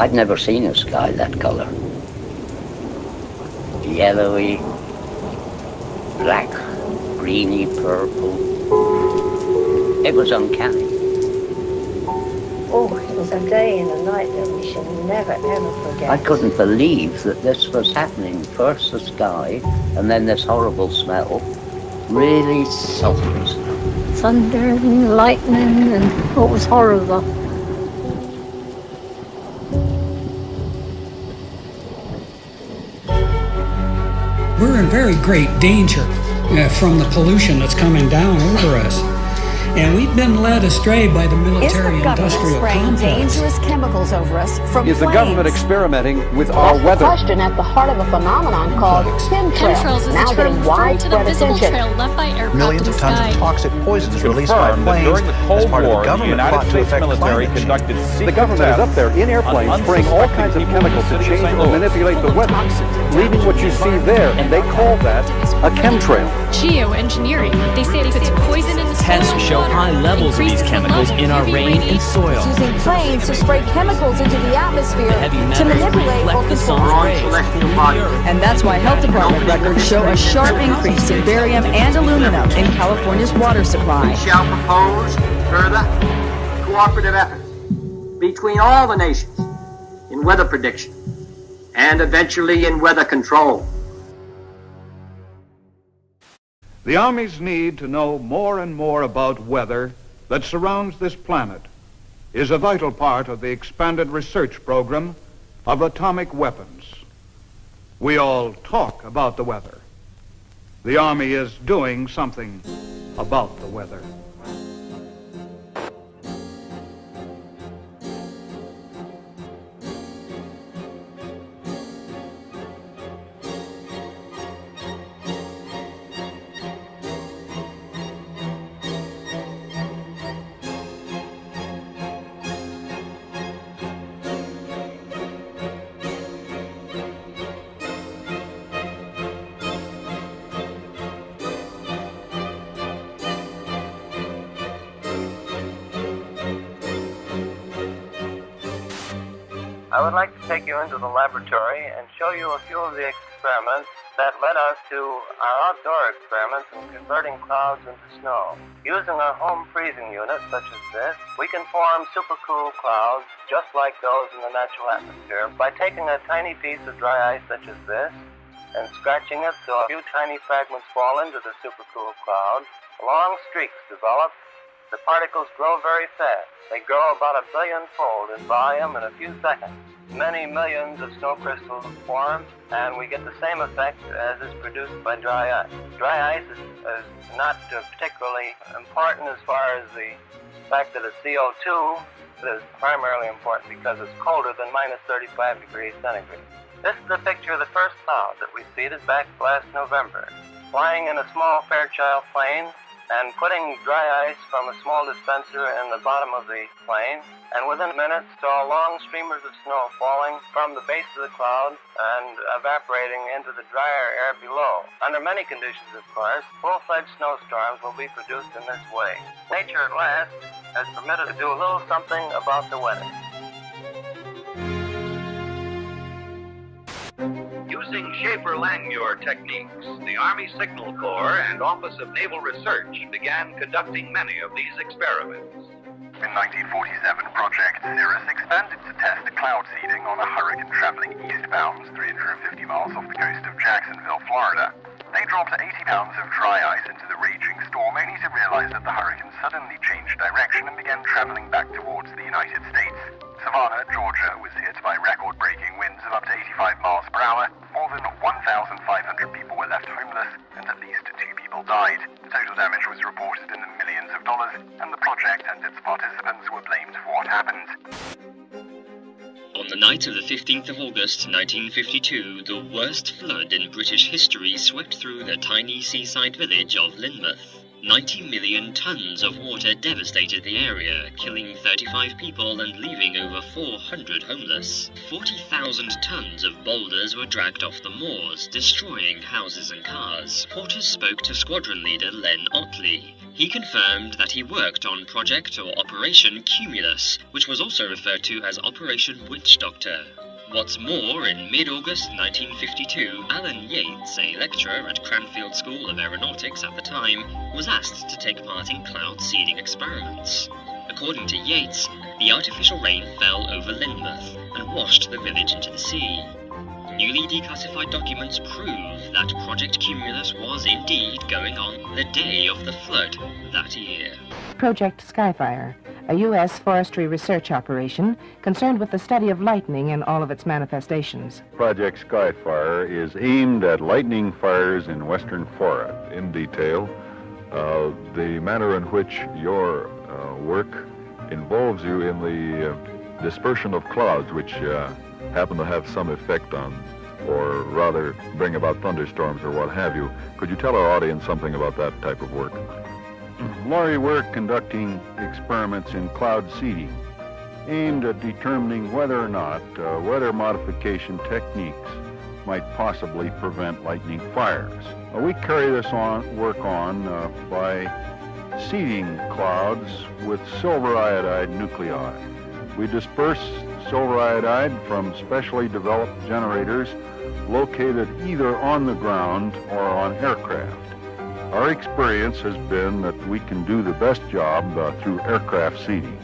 I'd never seen a sky that colour. Yellowy, black, greeny, purple. It was uncanny. Oh, it was a day and a night that we shall never, ever forget. I couldn't believe that this was happening. First the sky, and then this horrible smell. Really sulphurous. Thunder and lightning, and it was horrible. We're in very great danger from the pollution that's coming down over us. And we've been led astray by the military-industrial Is the government spraying complex. dangerous chemicals over us from Is the planes? government experimenting with our weather? Question at the heart of a phenomenon called chemtrails, Chemtrails is now a term getting referring to the widespread visible attention. trail left by aircraft Millions in of the tons sky. of toxic poisons released by Confirmed that planes during the as Cold part of War, the the government United plot to States affect military climate change. conducted secret The government is up there in airplanes spraying all kinds of chemicals to change or manipulate the weather, leaving what you see there, and they call that a chemtrail. Geoengineering. They say it puts poison in the soil. Tests show high levels of these increases the chemicals level in of our UV rain and radiation. soil. Using planes to spray chemicals into the atmosphere Heavy to metals manipulate or reflect the control sun's rain. rays through the earth. And that's why health department records show a sharp increase in barium and aluminum in California's water supply. We shall propose further cooperative efforts between all the nations in weather prediction and eventually in weather control. The armies need to know more and more about weather that surrounds this planet is a vital part of the expanded research program of atomic weapons. We all talk about the weather. The Army is doing something about the weather. I would like to take you into the laboratory and show you a few of the experiments that led us to our outdoor experiments in converting clouds into snow. Using our home freezing unit, such as this, we can form supercool clouds just like those in the natural atmosphere by taking a tiny piece of dry ice such as this and scratching it so a few tiny fragments fall into the supercool cloud. Long streaks develop. The particles grow very fast. They grow about 1 billion-fold in volume in a few seconds. Many millions of snow crystals form, and we get the same effect as is produced by dry ice. Dry ice is not particularly important as far as the fact that it's CO2. It is primarily important because it's colder than minus 35 degrees centigrade. This is a picture of the first cloud that we seeded back last November. Flying in a small Fairchild plane, and putting dry ice from a small dispenser in the bottom of the plane, and within minutes saw long streamers of snow falling from the base of the cloud and evaporating into the drier air below. Under many conditions, of course, full-fledged snowstorms will be produced in this way. Nature at last has permitted to do a little something about the weather. Using Schaefer-Langmuir techniques, the Army Signal Corps and Office of Naval Research began conducting many of these experiments. In 1947, Project Cirrus expanded to test cloud seeding on a hurricane traveling eastbound 350 miles off the coast of Jacksonville, Florida. They dropped 80 pounds of dry ice into the raging storm, only to realize that the hurricane suddenly changed direction and began traveling back towards the United States. Savannah, Georgia, was hit by record-breaking winds of up to 85 miles per hour. More than 1,500 people were left homeless, and at least 2 people died. The total damage was reported in the millions of dollars, and the project and its participants were blamed for what happened. On the night of the 15th of August 1952, the worst flood in British history swept through the tiny seaside village of Lynmouth. 90 million tons of water devastated the area, killing 35 people and leaving over 400 homeless. 40,000 tons of boulders were dragged off the moors, destroying houses and cars. Reporters spoke to squadron leader Len Otley. He confirmed that he worked on Project or Operation Cumulus, which was also referred to as Operation Witch Doctor. What's more, in mid-August 1952, Alan Yates, a lecturer at Cranfield School of Aeronautics at the time, was asked to take part in cloud seeding experiments. According to Yates, the artificial rain fell over Lynmouth and washed the village into the sea. Newly declassified documents prove that Project Cumulus was indeed going on the day of the flood that year. Project Skyfire, a U.S. forestry research operation concerned with the study of lightning in all of its manifestations. Project Skyfire is aimed at lightning fires in western Florida. In detail, the manner in which your work involves you in the dispersion of clouds, which happen to have some effect on, or rather bring about thunderstorms or what have you. Could you tell our audience something about that type of work? Laurie, we're conducting experiments in cloud seeding aimed at determining whether or not weather modification techniques might possibly prevent lightning fires. We carry this work on by seeding clouds with silver iodide nuclei. We disperse silver iodide from specially developed generators located either on the ground or on aircraft. Our experience has been that we can do the best job through aircraft seeding.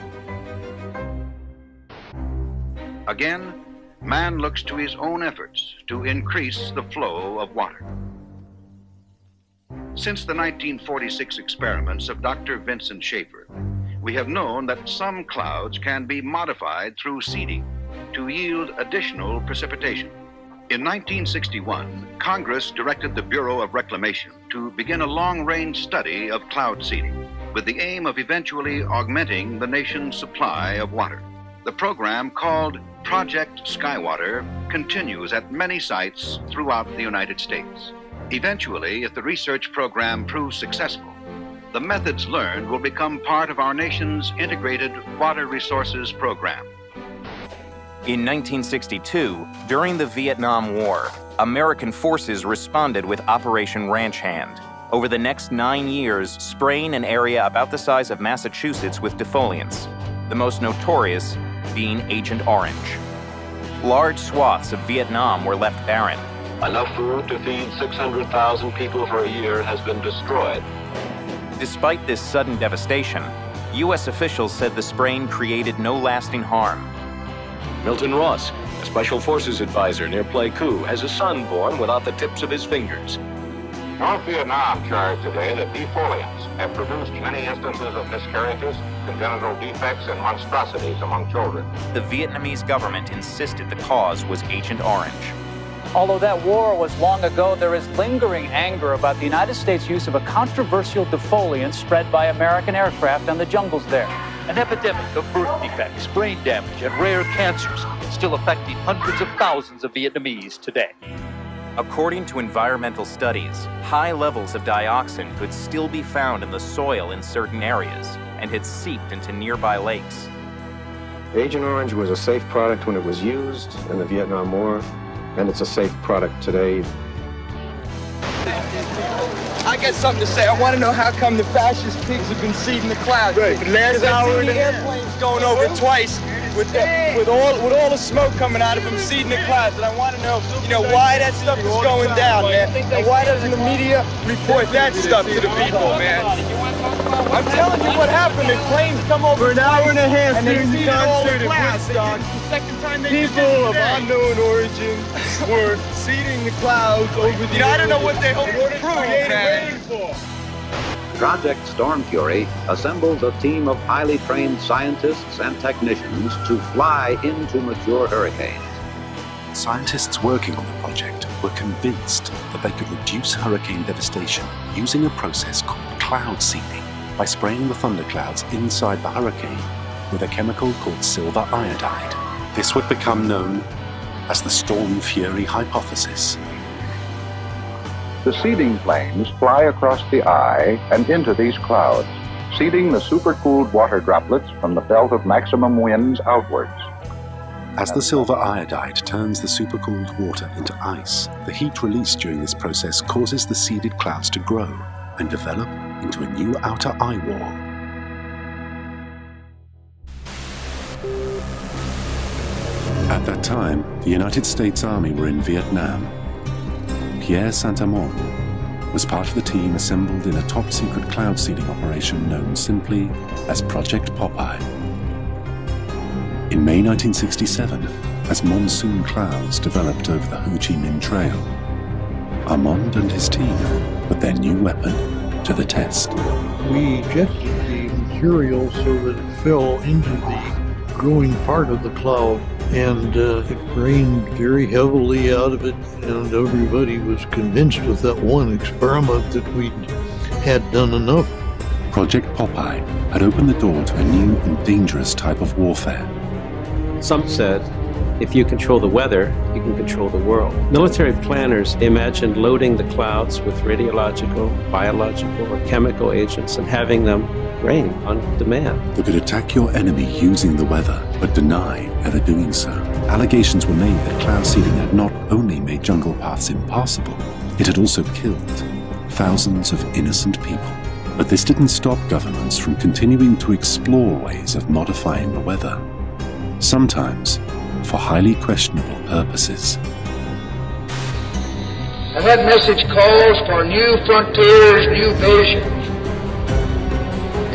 Again, man looks to his own efforts to increase the flow of water. Since the 1946 experiments of Dr. Vincent Schaefer, we have known that some clouds can be modified through seeding to yield additional precipitation. In 1961, Congress directed the Bureau of Reclamation to begin a long-range study of cloud seeding with the aim of eventually augmenting the nation's supply of water. The program, called Project Skywater, continues at many sites throughout the United States. Eventually, if the research program proves successful, the methods learned will become part of our nation's integrated water resources program. In 1962, during the Vietnam War, American forces responded with Operation Ranch Hand. Over the next 9 years, spraying an area about the size of Massachusetts with defoliants, the most notorious being Agent Orange. Large swaths of Vietnam were left barren. Enough food to feed 600,000 people for a year has been destroyed. Despite this sudden devastation, U.S. officials said the spraying created no lasting harm. Milton Ross, a Special Forces advisor near Pleiku, has a son born without the tips of his fingers. North Vietnam charged today that defoliants have produced many instances of miscarriages, congenital defects, and monstrosities among children. The Vietnamese government insisted the cause was Agent Orange. Although that war was long ago, there is lingering anger about the United States' use of a controversial defoliant spread by American aircraft on the jungles there. An epidemic of birth defects, brain damage, and rare cancers still affecting hundreds of thousands of Vietnamese today. According to environmental studies, high levels of dioxin could still be found in the soil in certain areas and had seeped into nearby lakes. Agent Orange was a safe product when it was used in the Vietnam War, and it's a safe product today. I got something to say. I want to know how come the fascist pigs have been seeding the clouds. Right. Last hour the airplanes going over twice with all the smoke coming out of them seeding the clouds. And I want to know, why that stuff is going down, man. And why doesn't the media report that stuff to the people, man? I'm telling you what happened. The planes come over for an hour and a half and they seeded all the clouds. People of unknown origin were seeding the clouds over the I don't know what they hope to prove, man. Project Storm Fury assembles a team of highly trained scientists and technicians to fly into mature hurricanes. Scientists working on the project were convinced that they could reduce hurricane devastation using a process called cloud seeding by spraying the thunderclouds inside the hurricane with a chemical called silver iodide. This would become known as the Storm Fury hypothesis. The seeding planes fly across the eye and into these clouds, seeding the supercooled water droplets from the belt of maximum winds outwards. As the silver iodide turns the supercooled water into ice, the heat released during this process causes the seeded clouds to grow and develop into a new outer eye wall. At that time, the United States Army were in Vietnam. Pierre Saint-Amand was part of the team assembled in a top-secret cloud seeding operation known simply as Project Popeye. In May 1967, as monsoon clouds developed over the Ho Chi Minh Trail, Armand and his team put their new weapon to the test. We ejected the material so that it fell into the growing part of the cloud, and it rained very heavily out of it, and everybody was convinced with that one experiment that we'd had done enough. Project Popeye had opened the door to a new and dangerous type of warfare. Some said, if you control the weather, you can control the world. Military planners imagined loading the clouds with radiological, biological, or chemical agents and having them rain on demand. They could attack your enemy using the weather, but deny ever doing so. Allegations were made that cloud seeding had not only made jungle paths impossible, it had also killed thousands of innocent people. But this didn't stop governments from continuing to explore ways of modifying the weather, sometimes for highly questionable purposes. And that message calls for new frontiers, new visions.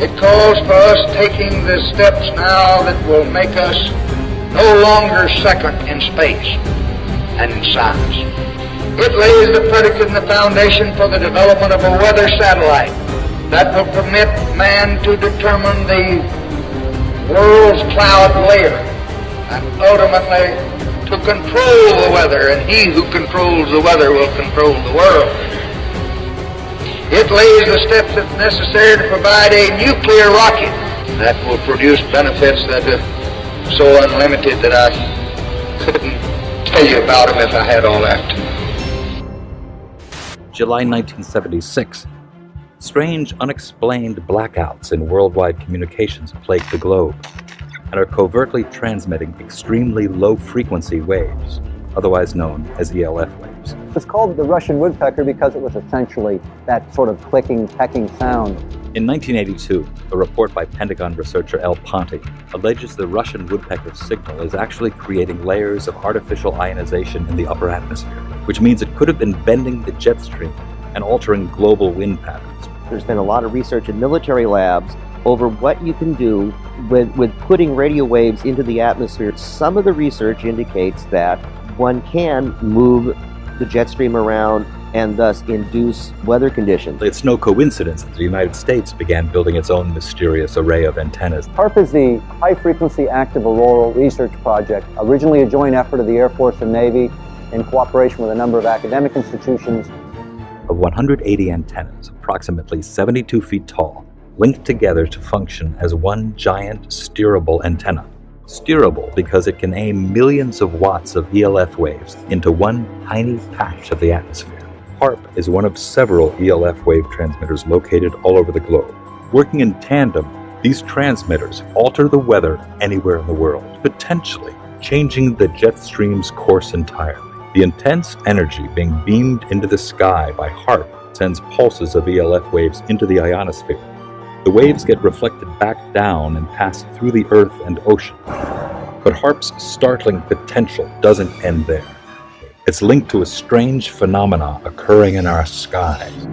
It calls for us taking the steps now that will make us no longer second in space and in science. It lays the predicate and the foundation for the development of a weather satellite that will permit man to determine the world's cloud layer and ultimately to control the weather, and he who controls the weather will control the world. It lays the steps that's necessary to provide a nuclear rocket that will produce benefits that are so unlimited that I couldn't tell you about them if I had all that. July 1976. Strange, unexplained blackouts in worldwide communications plague the globe and are covertly transmitting extremely low-frequency waves, otherwise known as ELF waves. It's called the Russian woodpecker because it was essentially that sort of clicking, pecking sound. In 1982, a report by Pentagon researcher El Ponte alleges the Russian woodpecker signal is actually creating layers of artificial ionization in the upper atmosphere, which means it could have been bending the jet stream and altering global wind patterns. There's been a lot of research in military labs over what you can do with putting radio waves into the atmosphere. Some of the research indicates that one can move the jet stream around and thus induce weather conditions. It's no coincidence that the United States began building its own mysterious array of antennas. HAARP is the High Frequency Active Auroral Research Project, originally a joint effort of the Air Force and Navy in cooperation with a number of academic institutions. Of 180 antennas, approximately 72 feet tall, linked together to function as one giant steerable antenna. Steerable because it can aim millions of watts of ELF waves into one tiny patch of the atmosphere. HAARP is one of several ELF wave transmitters located all over the globe. Working in tandem, these transmitters alter the weather anywhere in the world, potentially changing the jet stream's course entirely. The intense energy being beamed into the sky by HAARP sends pulses of ELF waves into the ionosphere. The waves get reflected back down and pass through the earth and ocean. But HAARP's startling potential doesn't end there. It's linked to a strange phenomena occurring in our skies.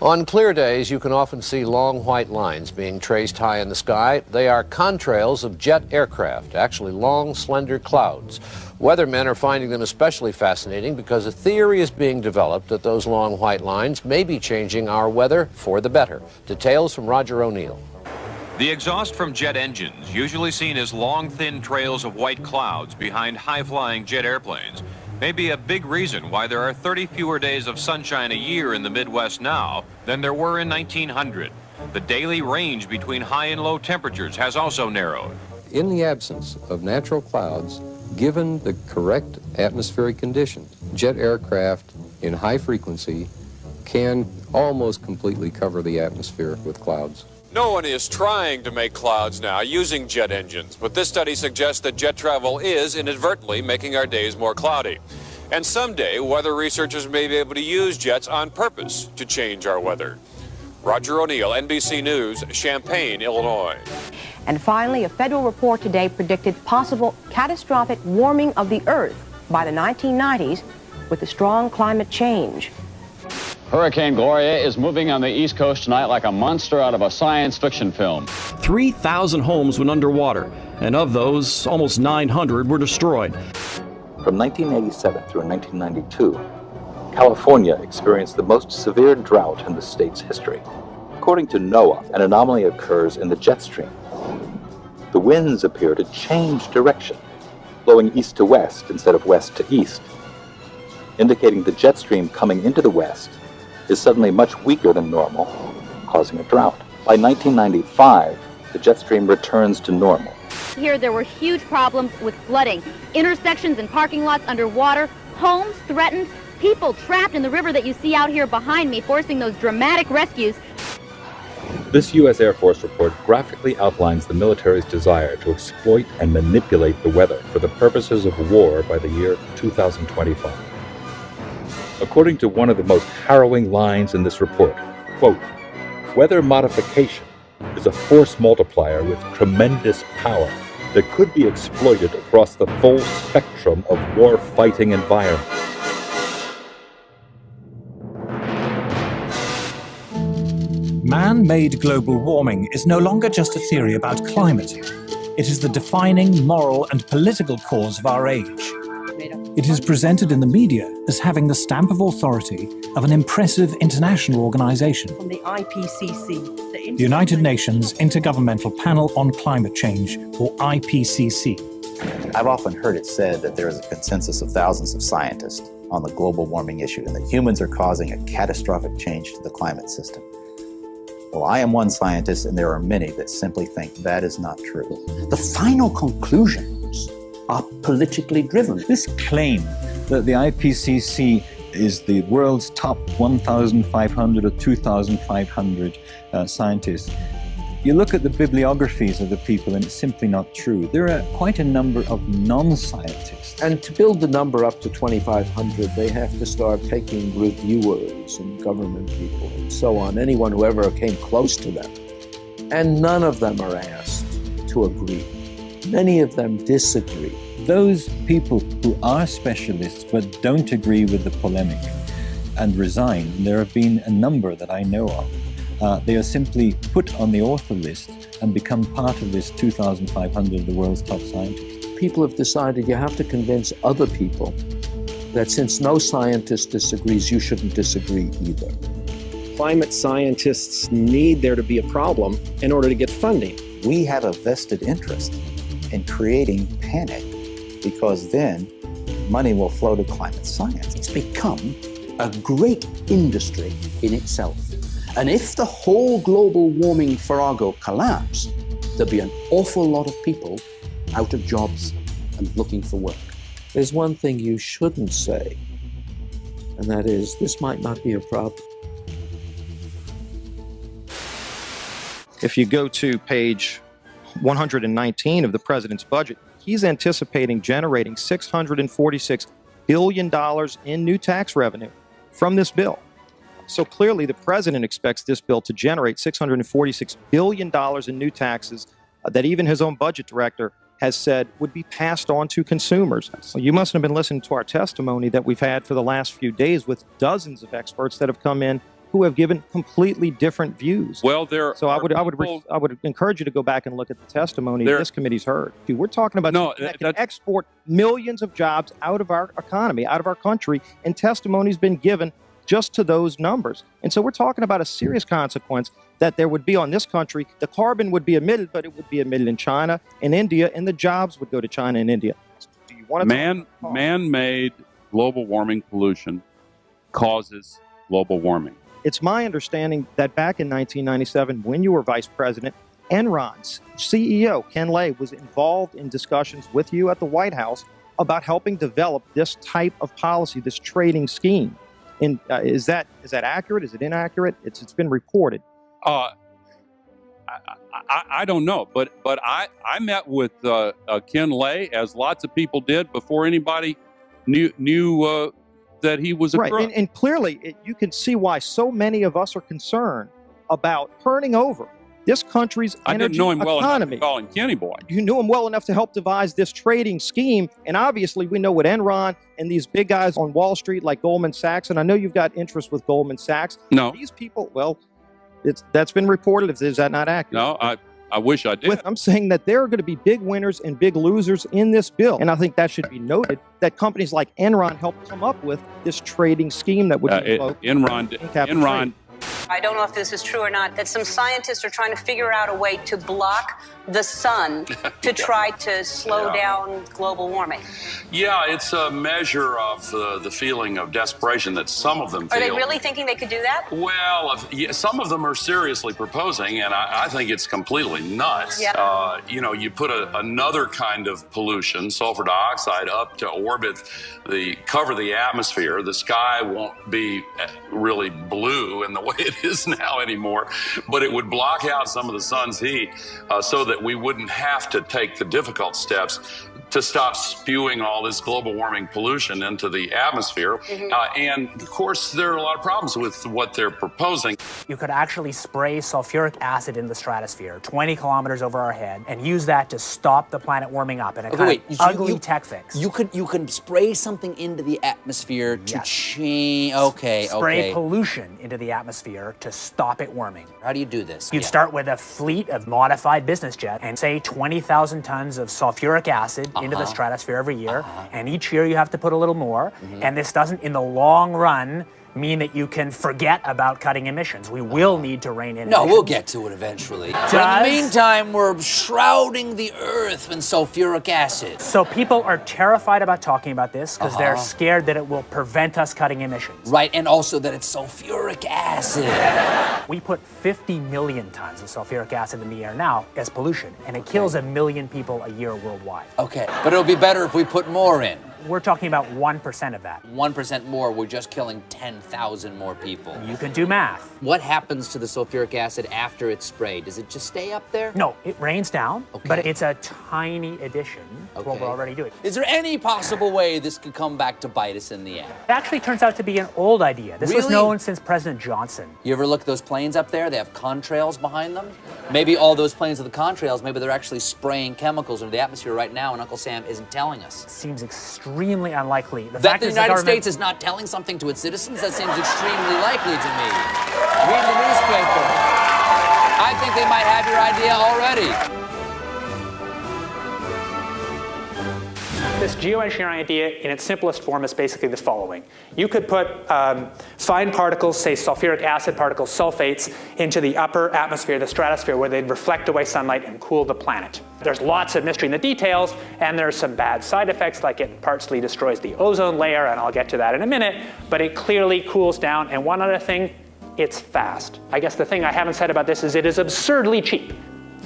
On clear days, you can often see long white lines being traced high in the sky. They are contrails of jet aircraft, actually long, slender clouds. Weathermen are finding them especially fascinating because a theory is being developed that those long white lines may be changing our weather for the better. Details from Roger O'Neill. The exhaust from jet engines, usually seen as long, thin trails of white clouds behind high-flying jet airplanes, may be a big reason why there are 30 fewer days of sunshine a year in the Midwest now than there were in 1900. The daily range between high and low temperatures has also narrowed. In the absence of natural clouds, given the correct atmospheric conditions, jet aircraft in high frequency can almost completely cover the atmosphere with clouds. No one is trying to make clouds now using jet engines, but this study suggests that jet travel is inadvertently making our days more cloudy. And someday, weather researchers may be able to use jets on purpose to change our weather. Roger O'Neill, NBC News, Champaign, Illinois. And finally, a federal report today predicted possible catastrophic warming of the Earth by the 1990s with the strong climate change. Hurricane Gloria is moving on the East Coast tonight like a monster out of a science fiction film. 3,000 homes went underwater, and of those, almost 900 were destroyed. From 1987 through 1992, California experienced the most severe drought in the state's history. According to NOAA, an anomaly occurs in the jet stream. The winds appear to change direction, blowing east to west instead of west to east, indicating the jet stream coming into the west is suddenly much weaker than normal, causing a drought. By 1995, the jet stream returns to normal. Here there were huge problems with flooding, intersections and parking lots underwater, homes threatened, people trapped in the river that you see out here behind me, forcing those dramatic rescues. This U.S. Air Force report graphically outlines the military's desire to exploit and manipulate the weather for the purposes of war by the year 2025. According to one of the most harrowing lines in this report, quote, "Weather modification is a force multiplier with tremendous power that could be exploited across the full spectrum of war-fighting environments." Man-made global warming is no longer just a theory about climate. It is the defining moral and political cause of our age. It is presented in the media as having the stamp of authority of an impressive international organization. From the IPCC, The United Nations Intergovernmental Panel on Climate Change, or IPCC. I've often heard it said that there is a consensus of thousands of scientists on the global warming issue and that humans are causing a catastrophic change to the climate system. Well, I am one scientist, and there are many that simply think that is not true. The final conclusions are politically driven. This claim that the IPCC is the world's top 1,500 or 2,500 scientists, you look at the bibliographies of the people and it's simply not true. There are quite a number of non-scientists. And to build the number up to 2,500, they have to start taking reviewers and government people and so on, anyone who ever came close to them. And none of them are asked to agree. Many of them disagree. Those people who are specialists but don't agree with the polemic and resign, there have been a number that I know of. They are simply put on the author list and become part of this 2,500 of the world's top scientists. People have decided you have to convince other people that since no scientist disagrees, you shouldn't disagree either. Climate scientists need there to be a problem in order to get funding. We have a vested interest in creating panic because then money will flow to climate science. It's become a great industry in itself. And if the whole global warming farrago collapsed, there'd be an awful lot of people out of jobs and looking for work. There's one thing you shouldn't say, and that is, this might not be a problem. If you go to page 119 of the president's budget, he's anticipating generating $646 billion in new tax revenue from this bill. So clearly the president expects this bill to generate $646 billion in new taxes that even his own budget director has said would be passed on to consumers. So you must have been listening to our testimony that we've had for the last few days with dozens of experts that have come in who have given completely different views. Well, I would encourage you to go back and look at the testimony this committee's heard. Dude, we're talking about that can export millions of jobs out of our economy, out of our country, and testimony's been given just to those numbers. And so we're talking about a serious consequence that there would be on this country. The carbon would be emitted, but it would be emitted in China and India, and the jobs would go to China and India. Do you want to man-made global warming pollution causes global warming. It's my understanding that back in 1997, when you were vice president, Enron's CEO, Ken Lay, was involved in discussions with you at the White House about helping develop this type of policy, this trading scheme. And is that accurate? Is it inaccurate? It's been reported. I don't know, but I met with Ken Lay, as lots of people did, before anybody knew that he was a right. crook. And clearly, you can see why so many of us are concerned about turning over this country's energy I didn't know him well enough economy. to call him Kenny Boy. You knew him well enough to help devise this trading scheme, and obviously we know what Enron and these big guys on Wall Street like Goldman Sachs, and I know you've got interest with Goldman Sachs. No. These people, well, that's been reported. Is that not accurate? No, I wish I did. I'm saying that there are going to be big winners and big losers in this bill. And I think that should be noted that companies like Enron helped come up with this trading scheme that would be Enron. I don't know if this is true or not, that some scientists are trying to figure out a way to block the sun to try to slow down global warming. Yeah, it's a measure of the feeling of desperation that some of them feel. Are they really thinking they could do that? Well, some of them are seriously proposing, and I think it's completely nuts. Yeah. You put another kind of pollution, sulfur dioxide, up to orbit, cover the atmosphere. The sky won't be really blue in the way it is now anymore, but it would block out some of the sun's heat so that we wouldn't have to take the difficult steps to stop spewing all this global warming pollution into the atmosphere. And of course, there are a lot of problems with what they're proposing. You could actually spray sulfuric acid in the stratosphere 20 kilometers over our head and use that to stop the planet warming up in a kind of ugly tech fix. You can spray something into the atmosphere to change. Spray pollution into the atmosphere to stop it warming. How do you do this? You'd start with a fleet of modified business jets and say 20,000 tons of sulfuric acid into the stratosphere every year, and each year you have to put a little more, and this doesn't, in the long run, mean that you can forget about cutting emissions. We will need to rein in emissions. We'll get to it eventually. But in the meantime, we're shrouding the Earth in sulfuric acid. So people are terrified about talking about this because they're scared that it will prevent us cutting emissions. Right, and also that it's sulfuric acid. We put 50 million tons of sulfuric acid in the air now as pollution, and it kills 1 million people a year worldwide. Okay, but it'll be better if we put more in. We're talking about 1% of that. 1% more, we're just killing 10,000 more people. You can do math. What happens to the sulfuric acid after it's sprayed? Does it just stay up there? No, it rains down, but it's a tiny addition to what we're already doing. Is there any possible way this could come back to bite us in the end? It actually turns out to be an old idea. This was known since President Johnson. You ever look at those planes up there? They have contrails behind them. Maybe all those planes are the contrails. Maybe they're actually spraying chemicals into the atmosphere right now, and Uncle Sam isn't telling us. It seems extremely unlikely. That the United States is not telling something to its citizens? That seems extremely likely to me. Read the newspaper. I think they might have your idea already. This geoengineering idea in its simplest form is basically the following. You could put fine particles, say sulfuric acid particles, sulfates, into the upper atmosphere, the stratosphere, where they'd reflect away sunlight and cool the planet. There's lots of mystery in the details, and there's some bad side effects, like it partially destroys the ozone layer, and I'll get to that in a minute, but it clearly cools down. And one other thing, it's fast. I guess the thing I haven't said about this is it is absurdly cheap.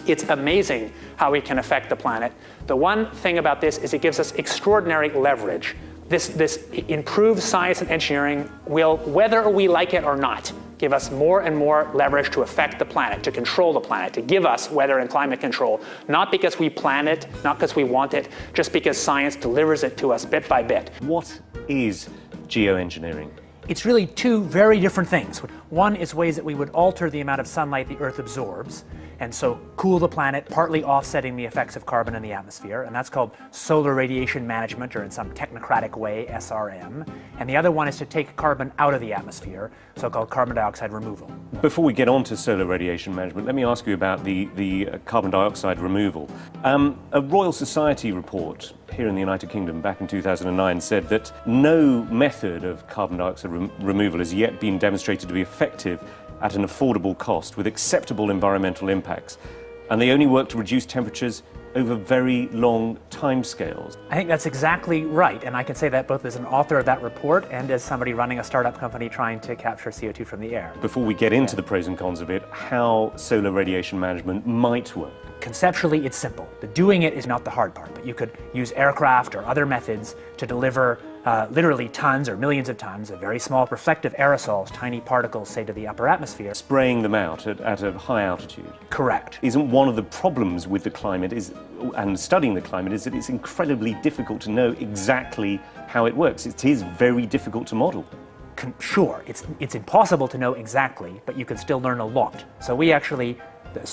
It's amazing how we can affect the planet. The one thing about this is it gives us extraordinary leverage. This improved science and engineering will, whether we like it or not, give us more and more leverage to affect the planet, to control the planet, to give us weather and climate control, not because we plan it, not because we want it, just because science delivers it to us bit by bit. What is geoengineering? It's really two very different things. One is ways that we would alter the amount of sunlight the Earth absorbs, and so cool the planet, partly offsetting the effects of carbon in the atmosphere, and that's called solar radiation management, or in some technocratic way, SRM. And the other one is to take carbon out of the atmosphere, so-called carbon dioxide removal. Before we get on to solar radiation management, let me ask you about the carbon dioxide removal. A Royal Society report here in the United Kingdom back in 2009 said that no method of carbon dioxide removal has yet been demonstrated to be effective at an affordable cost with acceptable environmental impacts, and they only work to reduce temperatures over very long timescales. I think that's exactly right, and I can say that both as an author of that report and as somebody running a startup company trying to capture CO2 from the air. Before we get into the pros and cons of it, how solar radiation management might work. Conceptually, it's simple. The doing it is not the hard part, but you could use aircraft or other methods to deliver literally tons or millions of tons of very small reflective aerosols, tiny particles, say, to the upper atmosphere. Spraying them out at a high altitude. Correct. Isn't one of the problems with the climate and studying the climate is that it's incredibly difficult to know exactly how it works. It is very difficult to model. Sure, it's impossible to know exactly, but you can still learn a lot. So we actually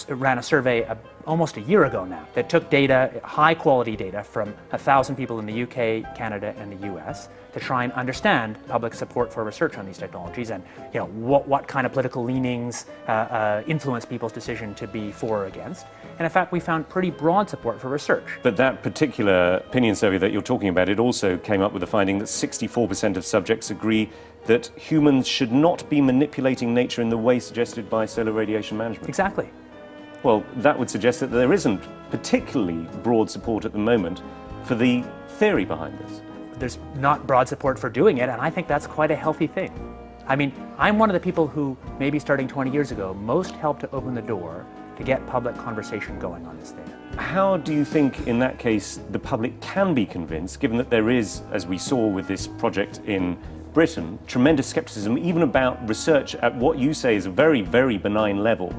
ran a survey almost a year ago now that took data, high quality data, from 1,000 people in the UK, Canada, and the US to try and understand public support for research on these technologies and what kind of political leanings influence people's decision to be for or against. And in fact, we found pretty broad support for research. But that particular opinion survey that you're talking about, it also came up with the finding that 64% of subjects agree that humans should not be manipulating nature in the way suggested by solar radiation management. Exactly. Well, that would suggest that there isn't particularly broad support at the moment for the theory behind this. There's not broad support for doing it, and I think that's quite a healthy thing. I mean, I'm one of the people who, maybe starting 20 years ago, most helped to open the door to get public conversation going on this thing. How do you think, in that case, the public can be convinced, given that there is, as we saw with this project in Britain, tremendous skepticism even about research at what you say is a very, very benign level?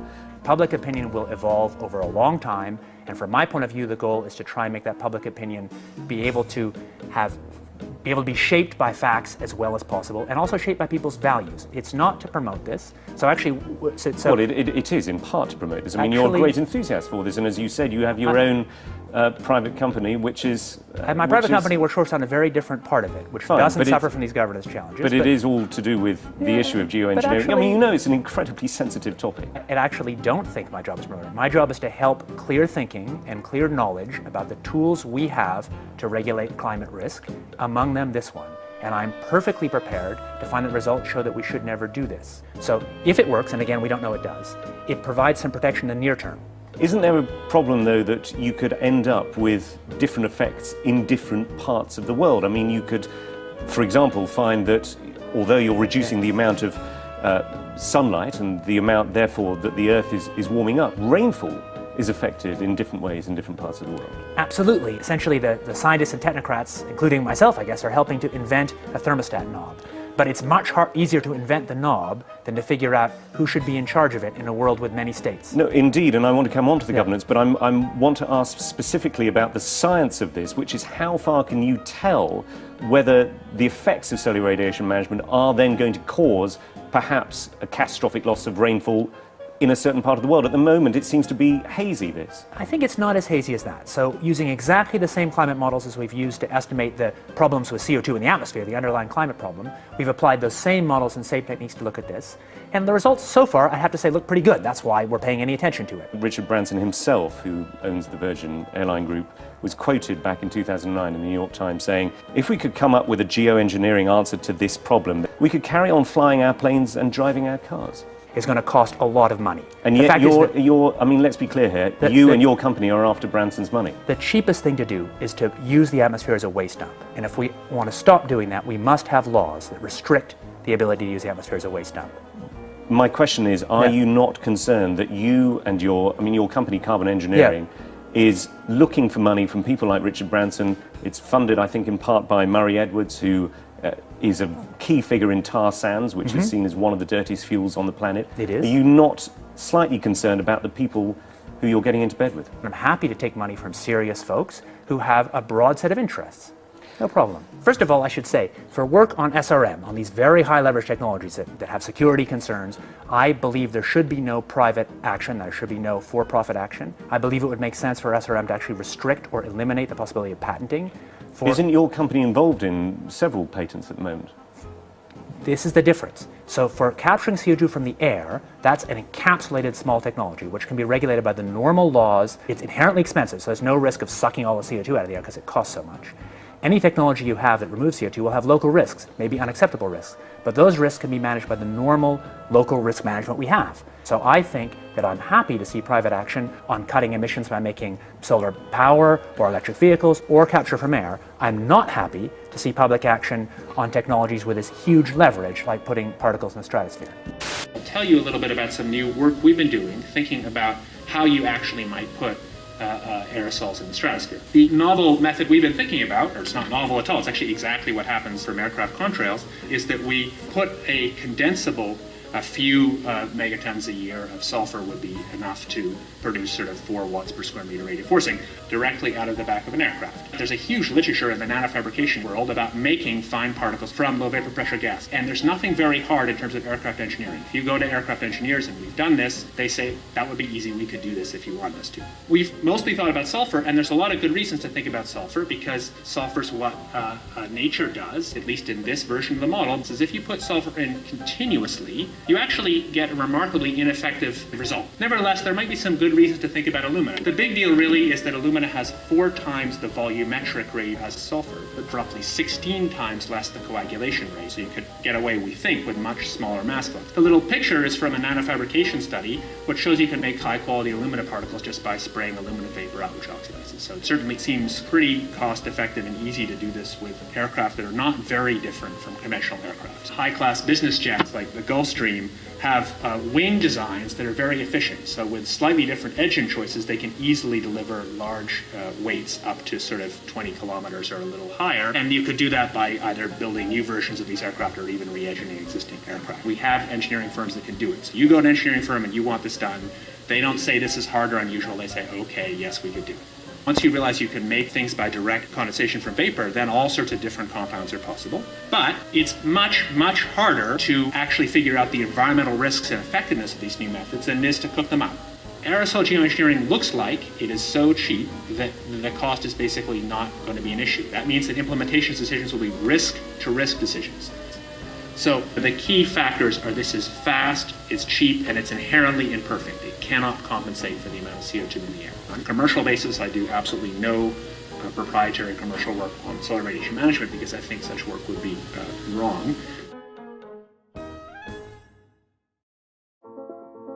Public opinion will evolve over a long time, and from my point of view, the goal is to try and make that public opinion be able to be shaped by facts as well as possible, and also shaped by people's values. It's not to promote this. So actually, well, it is in part to promote this. I mean, you're a great enthusiast for this, and as you said, you have your own private company, which is... my private company works on a very different part of it, which doesn't suffer from these governance challenges. But it is all to do with the issue of geoengineering. I mean, you know, it's an incredibly sensitive topic. I actually don't think my job is promoting it. My job is to help clear thinking and clear knowledge about the tools we have to regulate climate risk, among them this one. And I'm perfectly prepared to find that results show that we should never do this. So if it works, and again, we don't know it does, it provides some protection in the near term. Isn't there a problem, though, that you could end up with different effects in different parts of the world? I mean, you could, for example, find that although you're reducing the amount of sunlight and the amount, therefore, that the Earth is warming up, rainfall is affected in different ways in different parts of the world. Absolutely. Essentially, the scientists and technocrats, including myself, I guess, are helping to invent a thermostat knob. But it's much easier to invent the knob than to figure out who should be in charge of it in a world with many states. No, indeed, and I want to come on to the governance, but I want to ask specifically about the science of this, which is how far can you tell whether the effects of solar radiation management are then going to cause perhaps a catastrophic loss of rainfall in a certain part of the world. At the moment, it seems to be hazy, this. I think it's not as hazy as that. So using exactly the same climate models as we've used to estimate the problems with CO2 in the atmosphere, the underlying climate problem, we've applied those same models and same techniques to look at this. And the results so far, I have to say, look pretty good. That's why we're paying any attention to it. Richard Branson himself, who owns the Virgin Airline Group, was quoted back in 2009 in the New York Times saying, if we could come up with a geoengineering answer to this problem, we could carry on flying our planes and driving our cars. Is going to cost a lot of money. And yet I mean, let's be clear here, you and your company are after Branson's money. The cheapest thing to do is to use the atmosphere as a waste dump. And if we want to stop doing that, we must have laws that restrict the ability to use the atmosphere as a waste dump. My question is, are you not concerned that you and your company, Carbon Engineering, is looking for money from people like Richard Branson? It's funded, I think, in part by Murray Edwards, who is a key figure in tar sands, which is seen as one of the dirtiest fuels on the planet. It is. Are you not slightly concerned about the people who you're getting into bed with? I'm happy to take money from serious folks who have a broad set of interests. No problem. First of all, I should say, for work on SRM, on these very high leverage technologies that have security concerns, I believe there should be no private action, there should be no for-profit action. I believe it would make sense for SRM to actually restrict or eliminate the possibility of patenting. Isn't your company involved in several patents at the moment? This is the difference. So for capturing CO2 from the air, that's an encapsulated small technology, which can be regulated by the normal laws. It's inherently expensive, so there's no risk of sucking all the CO2 out of the air because it costs so much. Any technology you have that removes CO2 will have local risks, maybe unacceptable risks, but those risks can be managed by the normal local risk management we have. So I think that I'm happy to see private action on cutting emissions by making solar power or electric vehicles or capture from air. I'm not happy to see public action on technologies with this huge leverage, like putting particles in the stratosphere. I'll tell you a little bit about some new work we've been doing, thinking about how you actually might put aerosols in the stratosphere. The novel method we've been thinking about, or it's not novel at all, it's actually exactly what happens from aircraft contrails, is that we put a condensable, a few megatons a year of sulfur would be enough to produce sort of 4 watts per square meter radiative forcing directly out of the back of an aircraft. There's a huge literature in the nanofabrication world about making fine particles from low vapor pressure gas, and there's nothing very hard in terms of aircraft engineering. If you go to aircraft engineers, and we've done this, they say that would be easy, we could do this if you want us to. We've mostly thought about sulfur, and there's a lot of good reasons to think about sulfur, because sulfur's what nature does, at least in this version of the model. It's as if you put sulfur in continuously, you actually get a remarkably ineffective result. Nevertheless, there might be some good reasons to think about alumina. The big deal really is that alumina has 4 times the volumetric rate as sulfur, but roughly 16 times less the coagulation rate. So you could get away, we think, with much smaller mass flux. The little picture is from a nanofabrication study, which shows you can make high-quality alumina particles just by spraying alumina vapor out, which oxidizes. So it certainly seems pretty cost-effective and easy to do this with aircraft that are not very different from conventional aircraft. High-class business jets like the Gulfstream have wing designs that are very efficient. So with slightly different engine choices, they can easily deliver large weights up to sort of 20 kilometers or a little higher. And you could do that by either building new versions of these aircraft or even re-engineering existing aircraft. We have engineering firms that can do it. So you go to an engineering firm and you want this done. They don't say this is hard or unusual. They say, okay, yes, we could do it. Once you realize you can make things by direct condensation from vapor, then all sorts of different compounds are possible. But it's much, much harder to actually figure out the environmental risks and effectiveness of these new methods than it is to cook them up. Aerosol geoengineering looks like it is so cheap that the cost is basically not going to be an issue. That means that implementation decisions will be risk-to-risk decisions. So the key factors are this is fast, it's cheap, and it's inherently imperfect. It cannot compensate for the amount of CO2 in the air. On a commercial basis, I do absolutely no proprietary commercial work on solar radiation management because I think such work would be wrong.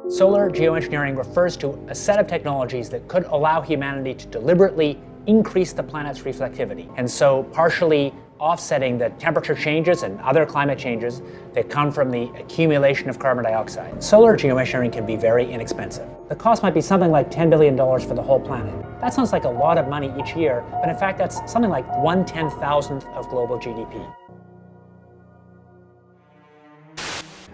Solar geoengineering refers to a set of technologies that could allow humanity to deliberately increase the planet's reflectivity, and so partially offsetting the temperature changes and other climate changes that come from the accumulation of carbon dioxide. Solar geoengineering can be very inexpensive. The cost might be something like $10 billion for the whole planet. That sounds like a lot of money each year, but in fact that's something like 1/10,000th of global GDP.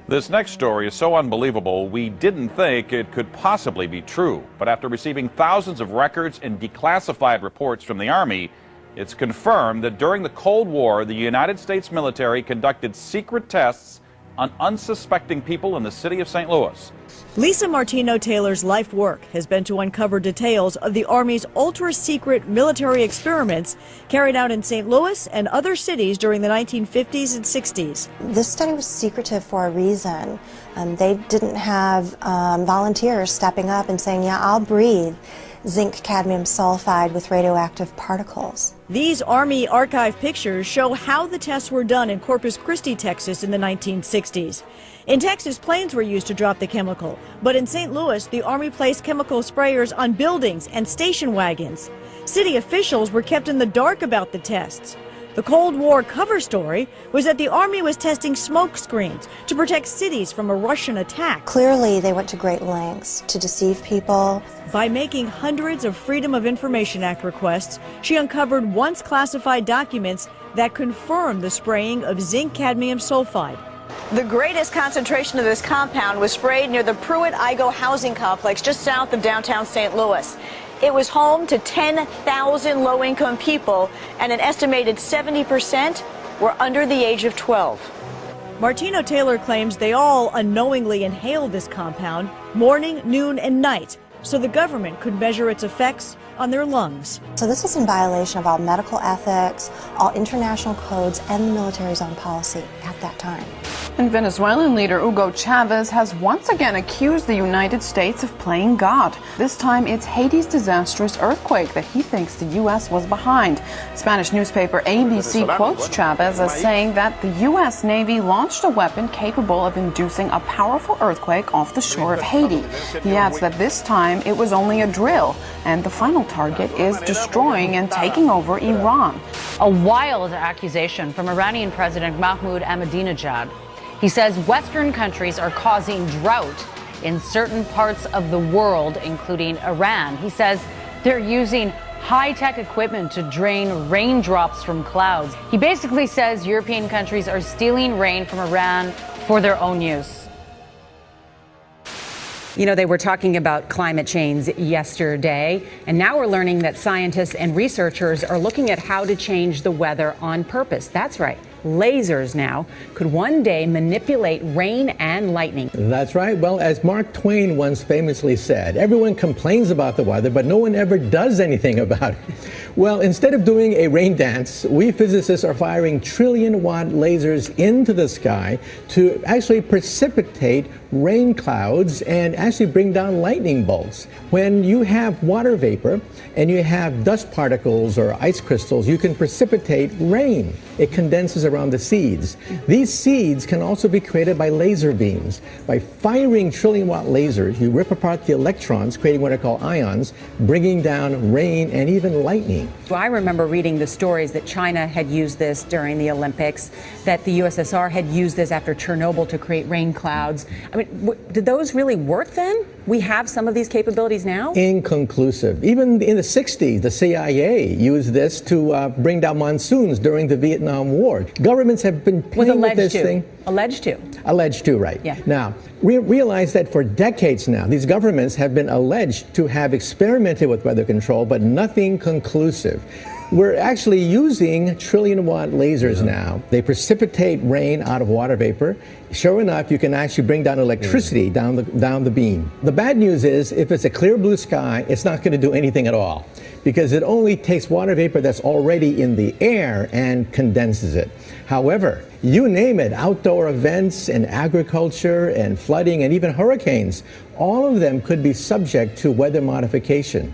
This next story is so unbelievable, we didn't think it could possibly be true. But after receiving thousands of records and declassified reports from the Army, it's confirmed that during the Cold War, the United States military conducted secret tests on unsuspecting people in the city of St. Louis. Lisa Martino-Taylor's life work has been to uncover details of the Army's ultra-secret military experiments carried out in St. Louis and other cities during the 1950s and 60s. This study was secretive for a reason. They didn't have volunteers stepping up and saying, yeah, I'll breathe zinc cadmium sulfide with radioactive particles. These Army archive pictures show how the tests were done in Corpus Christi, Texas in the 1960s. In Texas, planes were used to drop the chemical, but in St. Louis, the Army placed chemical sprayers on buildings and station wagons. City officials were kept in the dark about the tests. The Cold War cover story was that the Army was testing smoke screens to protect cities from a Russian attack. Clearly, they went to great lengths to deceive people. By making hundreds of Freedom of Information Act requests, she uncovered once classified documents that confirmed the spraying of zinc cadmium sulfide. The greatest concentration of this compound was sprayed near the Pruitt-Igoe housing complex just south of downtown St. Louis. It was home to 10,000 low-income people, and an estimated 70% were under the age of 12. Martino-Taylor claims they all unknowingly inhaled this compound morning, noon, and night, so the government could measure its effects on their lungs. So this was in violation of all medical ethics, all international codes, and the military's own policy at that time. And Venezuelan leader Hugo Chavez has once again accused the United States of playing God. This time it's Haiti's disastrous earthquake that he thinks the U.S. was behind. Spanish newspaper ABC quotes Chavez as saying that the U.S. Navy launched a weapon capable of inducing a powerful earthquake off the shore of Haiti. He adds that this time it was only a drill, and the final target is destroying and taking over Iran. A wild accusation from Iranian President Mahmoud Ahmadinejad. He says Western countries are causing drought in certain parts of the world, including Iran. He says They're using high-tech equipment to drain raindrops from clouds. He basically says European countries are stealing rain from Iran for their own use. You know, they were talking about climate change yesterday, and now we're learning that scientists and researchers are looking at how to change the weather on purpose. That's right. Lasers now could one day manipulate rain and lightning. That's right. Well, as Mark Twain once famously said, everyone complains about the weather, but no one ever does anything about it. Well, instead of doing a rain dance, we physicists are firing trillion-watt lasers into the sky to actually precipitate rain clouds and actually bring down lightning bolts. When you have water vapor and you have dust particles or ice crystals, you can precipitate rain. It condenses around the seeds. These seeds can also be created by laser beams. By firing trillion-watt lasers, you rip apart the electrons, creating what are called ions, bringing down rain and even lightning. I remember reading the stories that China had used this during the Olympics, that the USSR had used this after Chernobyl to create rain clouds. I mean, did those really work then? We have some of these capabilities now? Inconclusive. Even in the 60s, the CIA used this to bring down monsoons during the Vietnam War. Governments have been playing with this thing. Alleged to. Alleged to, right. Yeah. Now, we realize that for decades now, these governments have been alleged to have experimented with weather control, but nothing conclusive. We're actually using trillion-watt lasers now. They precipitate rain out of water vapor. Sure enough, you can actually bring down electricity down the beam. The bad news is, if it's a clear blue sky, it's not going to do anything at all, because it only takes water vapor that's already in the air and condenses it. However, you name it, outdoor events and agriculture and flooding and even hurricanes, all of them could be subject to weather modification.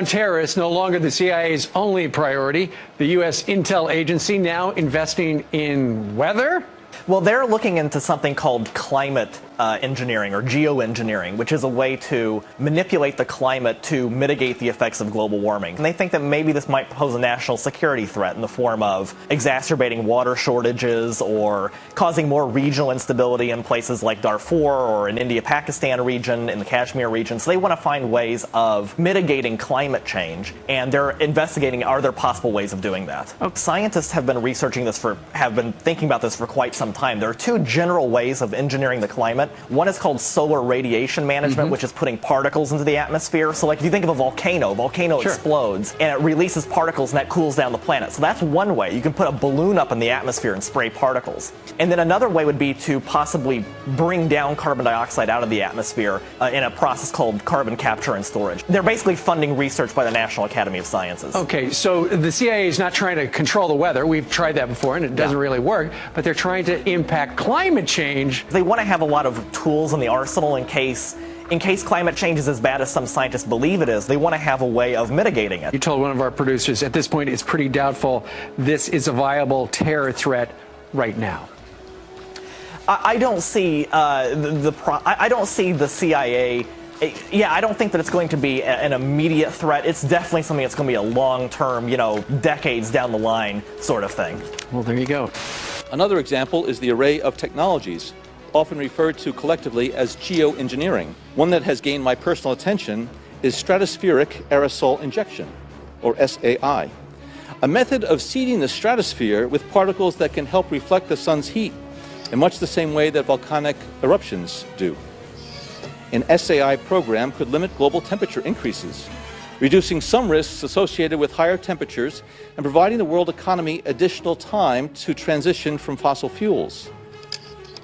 Terrorists no longer the CIA's only priority. The U.S. intel agency now investing in weather? Well, they're looking into something called climate engineering or geoengineering, which is a way to manipulate the climate to mitigate the effects of global warming. And they think that maybe this might pose a national security threat in the form of exacerbating water shortages or causing more regional instability in places like Darfur or in India-Pakistan region, in the Kashmir region. So they want to find ways of mitigating climate change, and they're investigating, are there possible ways of doing that? Scientists have been researching this have been thinking about this for quite some time. There are two general ways of engineering the climate. One is called solar radiation management, which is putting particles into the atmosphere. So like if you think of a volcano explodes and it releases particles and that cools down the planet. So that's one way. You can put a balloon up in the atmosphere and spray particles. And then another way would be to possibly bring down carbon dioxide out of the atmosphere in a process called carbon capture and storage. They're basically funding research by the National Academy of Sciences. Okay, so the CIA is not trying to control the weather. We've tried that before and it doesn't really work, but they're trying to impact climate change. They want to have a lot of tools in the arsenal in case climate change is as bad as some scientists believe it is. They want to have a way of mitigating it. You told one of our producers at this point it's pretty doubtful this is a viable terror threat right now. I don't see I don't see the CIA. Yeah, I don't think that it's going to be an immediate threat. It's definitely something that's going to be a long-term, decades down the line sort of thing. Well, there you go. Another example is the array of technologies, often referred to collectively as geoengineering. One that has gained my personal attention is stratospheric aerosol injection, or SAI, a method of seeding the stratosphere with particles that can help reflect the sun's heat in much the same way that volcanic eruptions do. An SAI program could limit global temperature increases, reducing some risks associated with higher temperatures and providing the world economy additional time to transition from fossil fuels.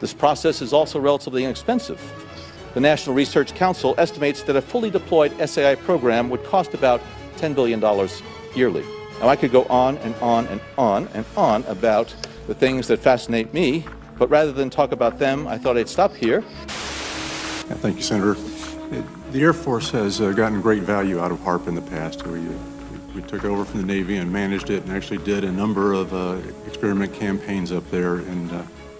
This process is also relatively inexpensive. The National Research Council estimates that a fully deployed SAI program would cost about $10 billion yearly. Now, I could go on and on and on and on about the things that fascinate me, but rather than talk about them, I thought I'd stop here. Thank you, Senator. The Air Force has gotten great value out of HAARP in the past. We took over from the Navy and managed it and actually did a number of experiment campaigns up there and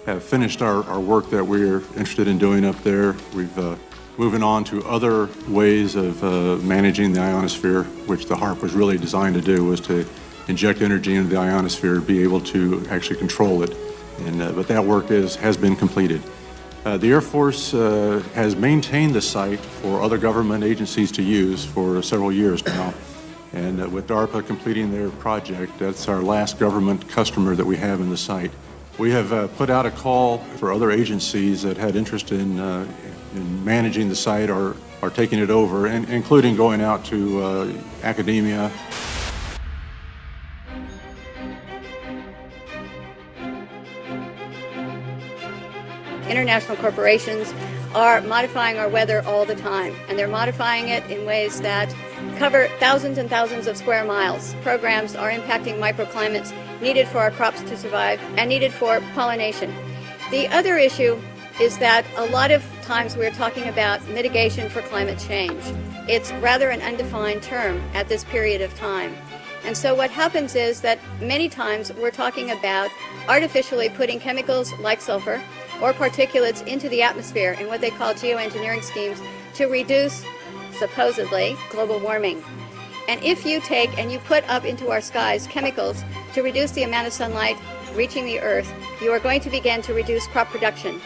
have finished our work that we're interested in doing up there. We've moving on to other ways of managing the ionosphere, which the HAARP was really designed to do, was to inject energy into the ionosphere to be able to actually control it. And but that work has been completed. The Air Force has maintained the site for other government agencies to use for several years now. And with DARPA completing their project, that's our last government customer that we have in the site. We have put out a call for other agencies that had interest in managing the site or taking it over, including going out to academia. International corporations are modifying our weather all the time, and they're modifying it in ways that cover thousands and thousands of square miles. Programs are impacting microclimates needed for our crops to survive and needed for pollination. The other issue is that a lot of times we're talking about mitigation for climate change. It's rather an undefined term at this period of time. And so what happens is that many times we're talking about artificially putting chemicals like sulfur or particulates into the atmosphere in what they call geoengineering schemes to reduce, supposedly, global warming. And if you take and you put up into our skies chemicals to reduce the amount of sunlight reaching the earth, you are going to begin to reduce crop production.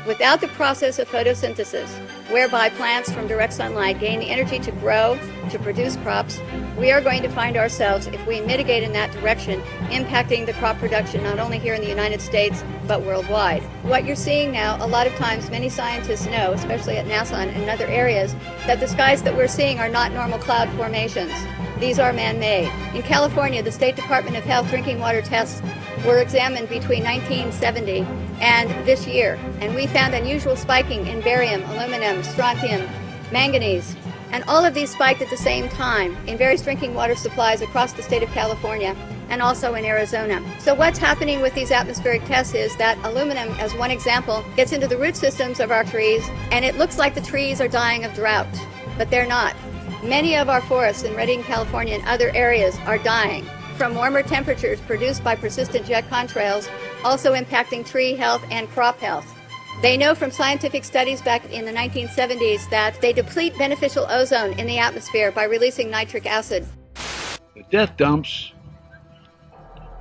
Without the process of photosynthesis, whereby plants from direct sunlight gain the energy to grow, to produce crops, we are going to find ourselves, if we mitigate in that direction, impacting the crop production not only here in the United States, but worldwide. What you're seeing now, a lot of times many scientists know, especially at NASA and in other areas, that the skies that we're seeing are not normal cloud formations. These are man-made. In California, the State Department of Health drinking water tests were examined between 1970 and this year, and we found unusual spiking in barium, aluminum, strontium, manganese, and all of these spiked at the same time in various drinking water supplies across the state of California and also in Arizona. So what's happening with these atmospheric tests is that aluminum, as one example, gets into the root systems of our trees, and it looks like the trees are dying of drought, but they're not. Many of our forests in Redding, California and other areas are dying from warmer temperatures produced by persistent jet contrails, also impacting tree health and crop health. They know from scientific studies back in the 1970s that they deplete beneficial ozone in the atmosphere by releasing nitric acid. The death dumps,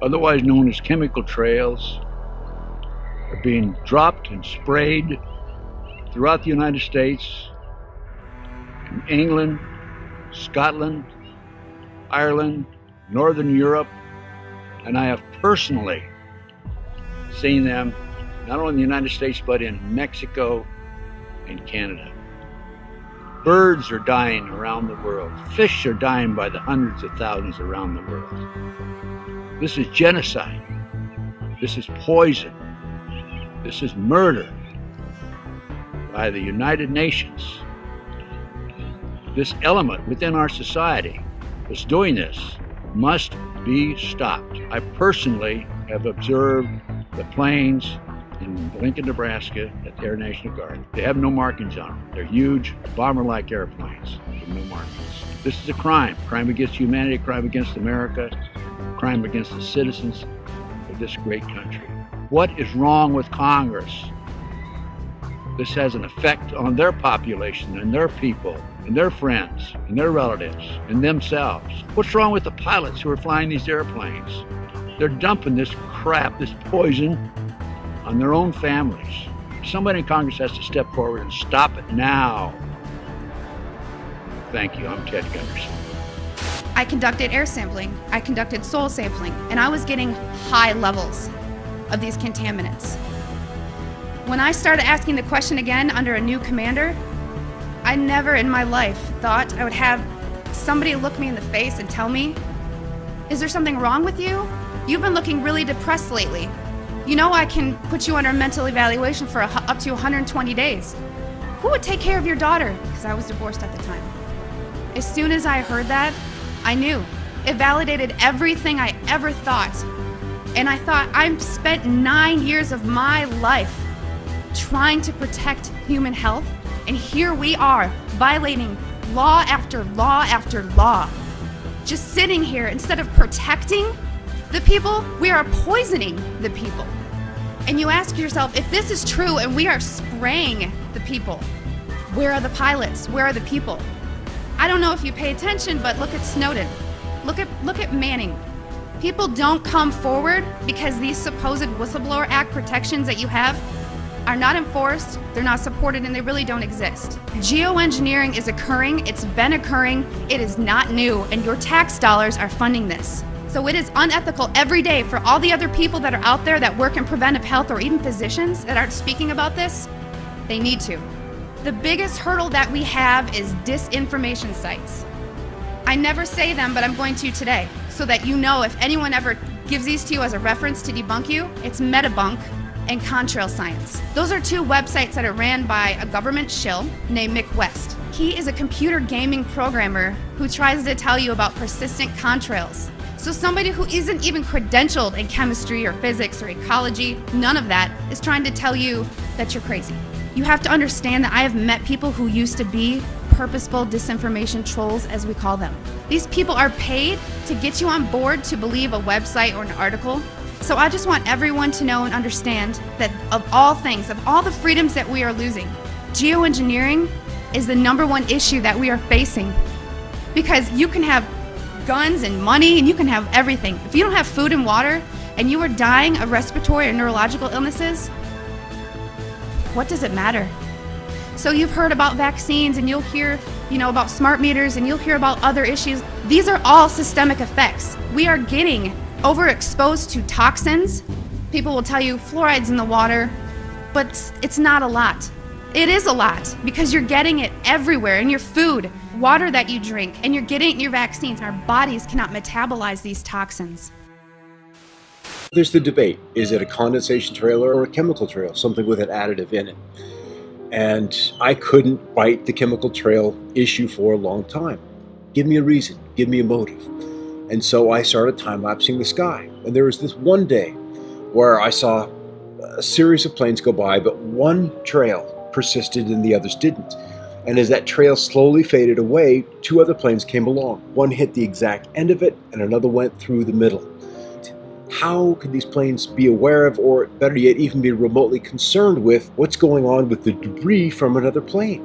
otherwise known as chemical trails, are being dropped and sprayed throughout the United States, in England, Scotland, Ireland, Northern Europe, and I have personally seen them not only in the United States but in Mexico and Canada. Birds are dying around the world. Fish are dying by the hundreds of thousands around the world. This is genocide. This is poison. This is murder by the United Nations. This element within our society that's doing this must be stopped. I personally have observed the planes in Lincoln, Nebraska at the Air National Guard. They have no markings on them. They're huge, bomber-like airplanes with no markings. This is a crime. Crime against humanity, crime against America, crime against the citizens of this great country. What is wrong with Congress? This has an effect on their population and their people and their friends and their relatives and themselves. What's wrong with the pilots who are flying these airplanes? They're dumping this crap, this poison, on their own families. Somebody in Congress has to step forward and stop it now. Thank you. I'm Ted Gunderson. I conducted air sampling, I conducted soil sampling, and I was getting high levels of these contaminants. When I started asking the question again under a new commander, I never in my life thought I would have somebody look me in the face and tell me, "Is there something wrong with you? You've been looking really depressed lately. You know I can put you under a mental evaluation for up to 120 days. Who would take care of your daughter?" Because I was divorced at the time. As soon as I heard that, I knew. It validated everything I ever thought. And I thought, I've spent 9 years of my life trying to protect human health, and here we are violating law after law after law. Just sitting here, instead of protecting the people, we are poisoning the people. And you ask yourself, if this is true and we are spraying the people, where are the pilots? Where are the people? I don't know if you pay attention, but look at Snowden. Look at Manning. People don't come forward because these supposed Whistleblower Act protections that you have, are not enforced, they're not supported, and they really don't exist. Geoengineering is occurring, it's been occurring, it is not new, and your tax dollars are funding this. So it is unethical every day for all the other people that are out there that work in preventive health, or even physicians that aren't speaking about this. They need to. The biggest hurdle that we have is disinformation sites. I never say them, but I'm going to today, so that you know if anyone ever gives these to you as a reference to debunk you, it's Metabunk and Chemtrails Science. Those are two websites that are ran by a government shill named Mick West. He is a computer gaming programmer who tries to tell you about persistent contrails. So somebody who isn't even credentialed in chemistry or physics or ecology, none of that, is trying to tell you that you're crazy. You have to understand that I have met people who used to be purposeful disinformation trolls, as we call them. These people are paid to get you on board to believe a website or an article. So I just want everyone to know and understand that of all things, of all the freedoms that we are losing, geoengineering is the #1 issue that we are facing. Because you can have guns and money and you can have everything. If you don't have food and water and you are dying of respiratory or neurological illnesses, what does it matter? So you've heard about vaccines and you'll hear, about smart meters and you'll hear about other issues. These are all systemic effects. We are getting overexposed to toxins. People will tell you fluoride's in the water, but it's not a lot. It is a lot because you're getting it everywhere in your food, water that you drink, and you're getting it in your vaccines. Our bodies cannot metabolize these toxins. There's the debate. Is it a condensation trail or a chemical trail, something with an additive in it? And I couldn't bite the chemical trail issue for a long time. Give me a reason, give me a motive. And so I started time-lapsing the sky. And there was this one day where I saw a series of planes go by, but one trail persisted and the others didn't. And as that trail slowly faded away, 2 other planes came along. One hit the exact end of it and another went through the middle. How could these planes be aware of, or better yet, even be remotely concerned with what's going on with the debris from another plane?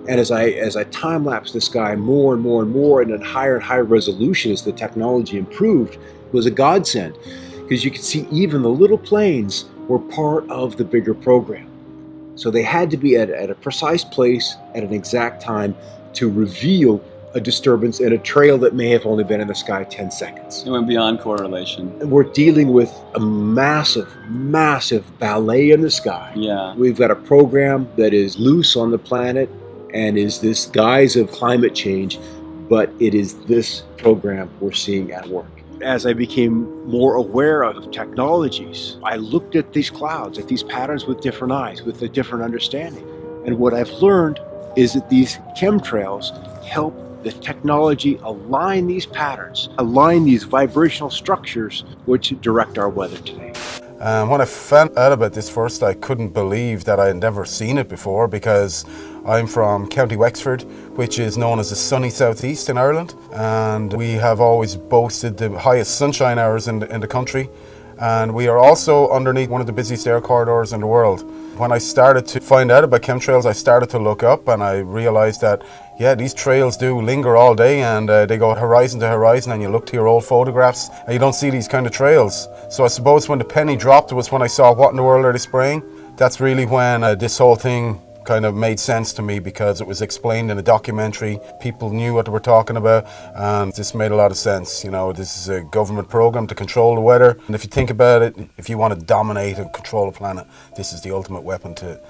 And as I time-lapsed the sky more and more and more, and at higher and higher resolution as the technology improved, it was a godsend, because you could see even the little planes were part of the bigger program. So they had to be at a precise place at an exact time to reveal a disturbance in a trail that may have only been in the sky 10 seconds. It went beyond correlation. And we're dealing with a massive, massive ballet in the sky. Yeah. We've got a program that is loose on the planet and is this guise of climate change, but it is this program we're seeing at work. As I became more aware of technologies, I looked at these clouds, at these patterns with different eyes, with a different understanding. And what I've learned is that these chemtrails help the technology align these patterns, align these vibrational structures which direct our weather today. When I found out about this first, I couldn't believe that I had never seen it before, because I'm from County Wexford, which is known as the sunny southeast in Ireland, and we have always boasted the highest sunshine hours in the country, and we are also underneath one of the busiest air corridors in the world. When I started to find out about chemtrails, I started to look up and I realized that, yeah, these trails do linger all day, and they go horizon to horizon, and you look to your old photographs and you don't see these kind of trails. So I suppose when the penny dropped was when I saw what in the world are they spraying. That's really when this whole thing kind of made sense to me, because it was explained in a documentary. People knew what they were talking about, and this made a lot of sense. This is a government program to control the weather, and if you think about it, if you want to dominate and control the planet, this is the ultimate weapon to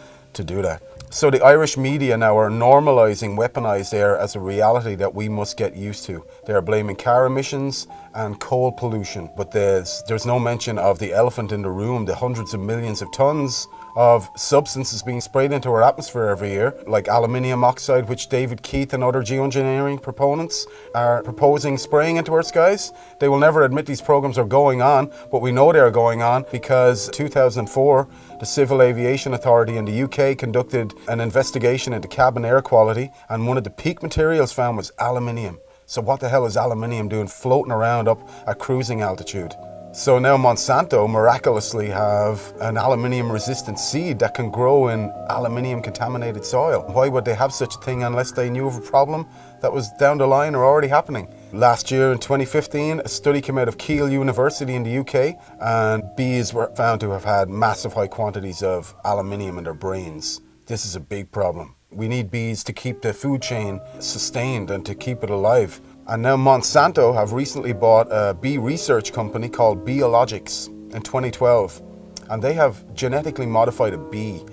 do that. So the Irish media now are normalising weaponised air as a reality that we must get used to. They are blaming car emissions and coal pollution, but there's no mention of the elephant in the room, the hundreds of millions of tons of substances being sprayed into our atmosphere every year, like aluminium oxide, which David Keith and other geoengineering proponents are proposing spraying into our skies. They will never admit these programs are going on, but we know they are going on because 2004, the Civil Aviation Authority in the UK conducted an investigation into cabin air quality, and one of the peak materials found was aluminium. So what the hell is aluminium doing floating around up at cruising altitude? So now Monsanto miraculously have an aluminium-resistant seed that can grow in aluminium-contaminated soil. Why would they have such a thing unless they knew of a problem that was down the line or already happening? Last year in 2015, a study came out of Keele University in the UK, and bees were found to have had massive high quantities of aluminium in their brains. This is a big problem. We need bees to keep the food chain sustained and to keep it alive. And now Monsanto have recently bought a bee research company called Biologics in 2012. And they have genetically modified a bee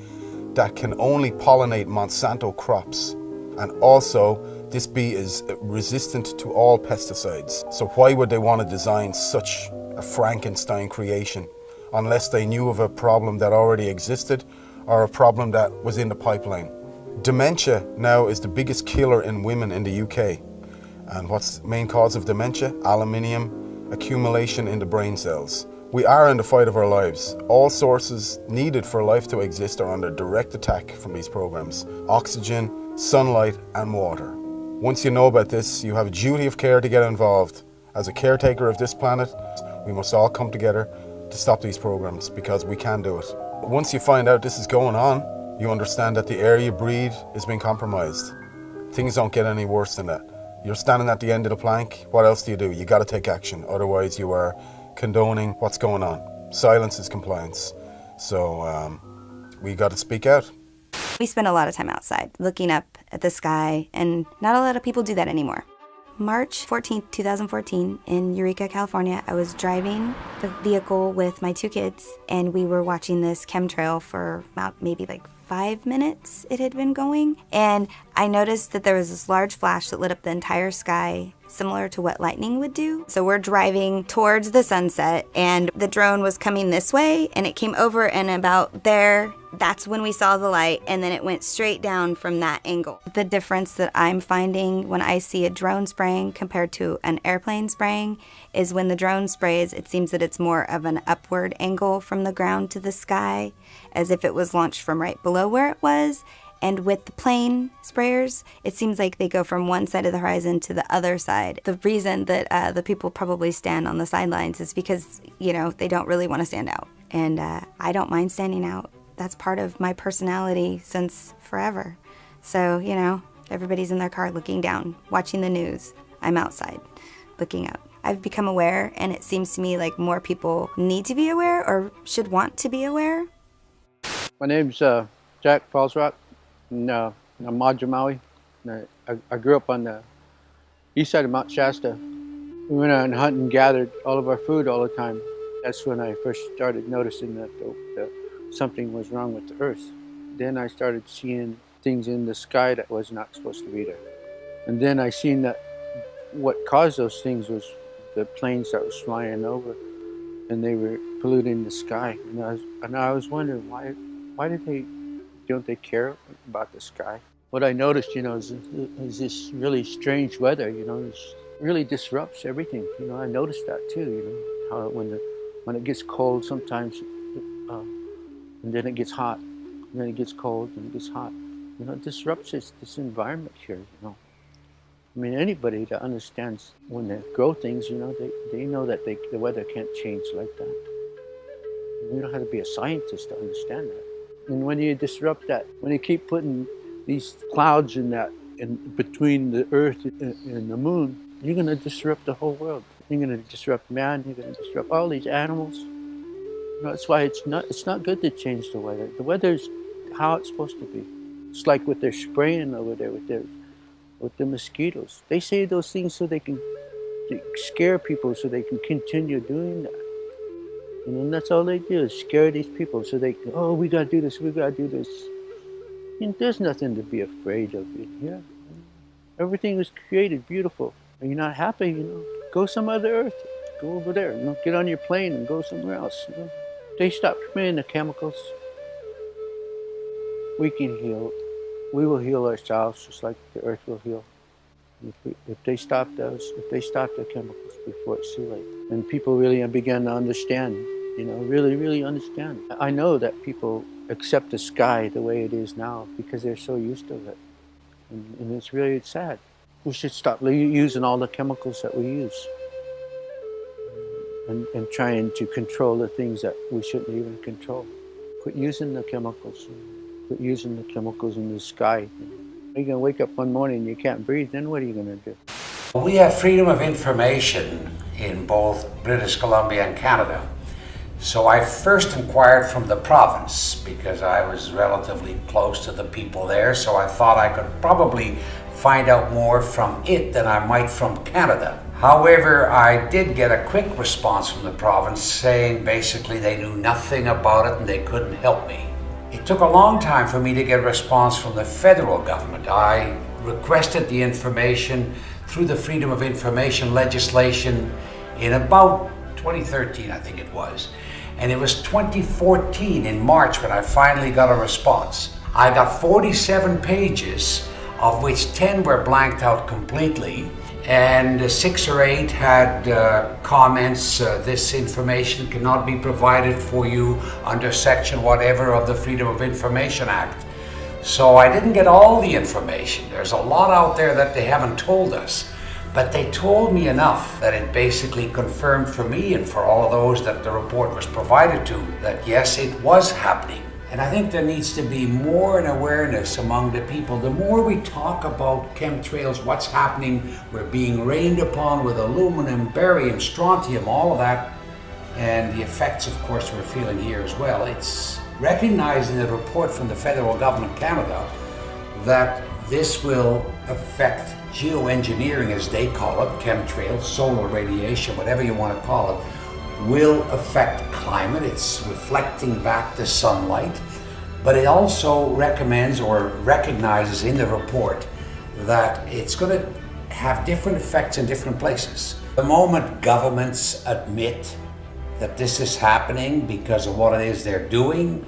that can only pollinate Monsanto crops. And also, this bee is resistant to all pesticides. So why would they want to design such a Frankenstein creation unless they knew of a problem that already existed or a problem that was in the pipeline? Dementia now is the biggest killer in women in the UK. And what's the main cause of dementia? Aluminium accumulation in the brain cells. We are in the fight of our lives. All sources needed for life to exist are under direct attack from these programs. Oxygen, sunlight, and water. Once you know about this, you have a duty of care to get involved. As a caretaker of this planet, we must all come together to stop these programs because we can do it. Once you find out this is going on, you understand that the air you breathe is being compromised. Things don't get any worse than that. You're standing at the end of the plank, what else do? You got to take action, otherwise you are condoning what's going on. Silence is compliance. So we got to speak out. We spend a lot of time outside looking up at the sky, and not a lot of people do that anymore. March 14th, 2014, in Eureka, California, I was driving the vehicle with my 2 kids, and we were watching this chemtrail for about maybe like 5 minutes it had been going. And I noticed that there was this large flash that lit up the entire sky, similar to what lightning would do. So we're driving towards the sunset, and the drone was coming this way, and it came over, and about there, that's when we saw the light, and then it went straight down from that angle. The difference that I'm finding when I see a drone spraying compared to an airplane spraying is when the drone sprays, it seems that it's more of an upward angle from the ground to the sky, as if it was launched from right below where it was. And with the plane sprayers, it seems like they go from one side of the horizon to the other side. The reason that the people probably stand on the sidelines is because, you know, they don't really want to stand out. And I don't mind standing out. That's part of my personality since forever. So, you know, everybody's in their car looking down, watching the news. I'm outside, looking up. I've become aware, and it seems to me like more people need to be aware or should want to be aware. My name's Jack Falsrock, and I'm Madra Maui. I grew up on the east side of Mount Shasta. We went out and hunted and gathered all of our food all the time. That's when I first started noticing that something was wrong with the earth. Then I started seeing things in the sky that was not supposed to be there. And then I seen that what caused those things was the planes that was flying over, and they were polluting the sky. And I was wondering why don't they care about the sky? What I noticed, you know, is this really strange weather. You know, it really disrupts everything. You know, I noticed that too. You know, how when it gets cold sometimes. And then it gets hot, and then it gets cold, and it gets hot. You know, it disrupts this environment here, you know. I mean, anybody that understands when they grow things, you know, they know that the weather can't change like that. You don't have to be a scientist to understand that. And when you disrupt that, when you keep putting these clouds in between the earth and the moon, you're going to disrupt the whole world. You're going to disrupt man, you're going to disrupt all these animals. You know, that's why it's not good to change the weather. The weather's how it's supposed to be. It's like what they're spraying over there with the mosquitoes. They say those things so they can scare people so they can continue doing that. And that's all they do is scare these people so they can, oh, we gotta do this, we gotta do this. And there's nothing to be afraid of in here. Everything was created beautiful. Are you not happy? You know, go some other earth. Go over there. You know, get on your plane and go somewhere else. You know? They stop spraying the chemicals. We can heal. We will heal ourselves just like the earth will heal. If they stop the chemicals before it's too late. And people really begin to understand, you know, really, really understand. I know that people accept the sky the way it is now because they're so used to it. And it's really sad. We should stop using all the chemicals that we use. And trying to control the things that we shouldn't even control. Quit using the chemicals. Quit using the chemicals in the sky. You're going to wake up one morning and you can't breathe, then what are you going to do? We have freedom of information in both British Columbia and Canada. So I first inquired from the province because I was relatively close to the people there, so I thought I could probably find out more from it than I might from Canada. However, I did get a quick response from the province saying basically they knew nothing about it and they couldn't help me. It took a long time for me to get a response from the federal government. I requested the information through the Freedom of Information legislation in about 2013, I think it was. And it was 2014 in March when I finally got a response. I got 47 pages, of which 10 were blanked out completely, and 6 or 8 had comments, this information cannot be provided for you under section whatever of the Freedom of Information Act. So I didn't get all the information. There's a lot out there that they haven't told us. But they told me enough that it basically confirmed for me and for all of those that the report was provided to that yes, it was happening. And I think there needs to be more an awareness among the people. The more we talk about chemtrails, what's happening, we're being rained upon with aluminum, barium, strontium, all of that, and the effects, of course, we're feeling here as well. It's recognized in the report from the federal government of Canada that this will affect geoengineering, as they call it, chemtrails, solar radiation, whatever you want to call it, will affect climate. It's reflecting back the sunlight, but it also recommends or recognizes in the report that it's going to have different effects in different places. The moment governments admit that this is happening because of what it is they're doing,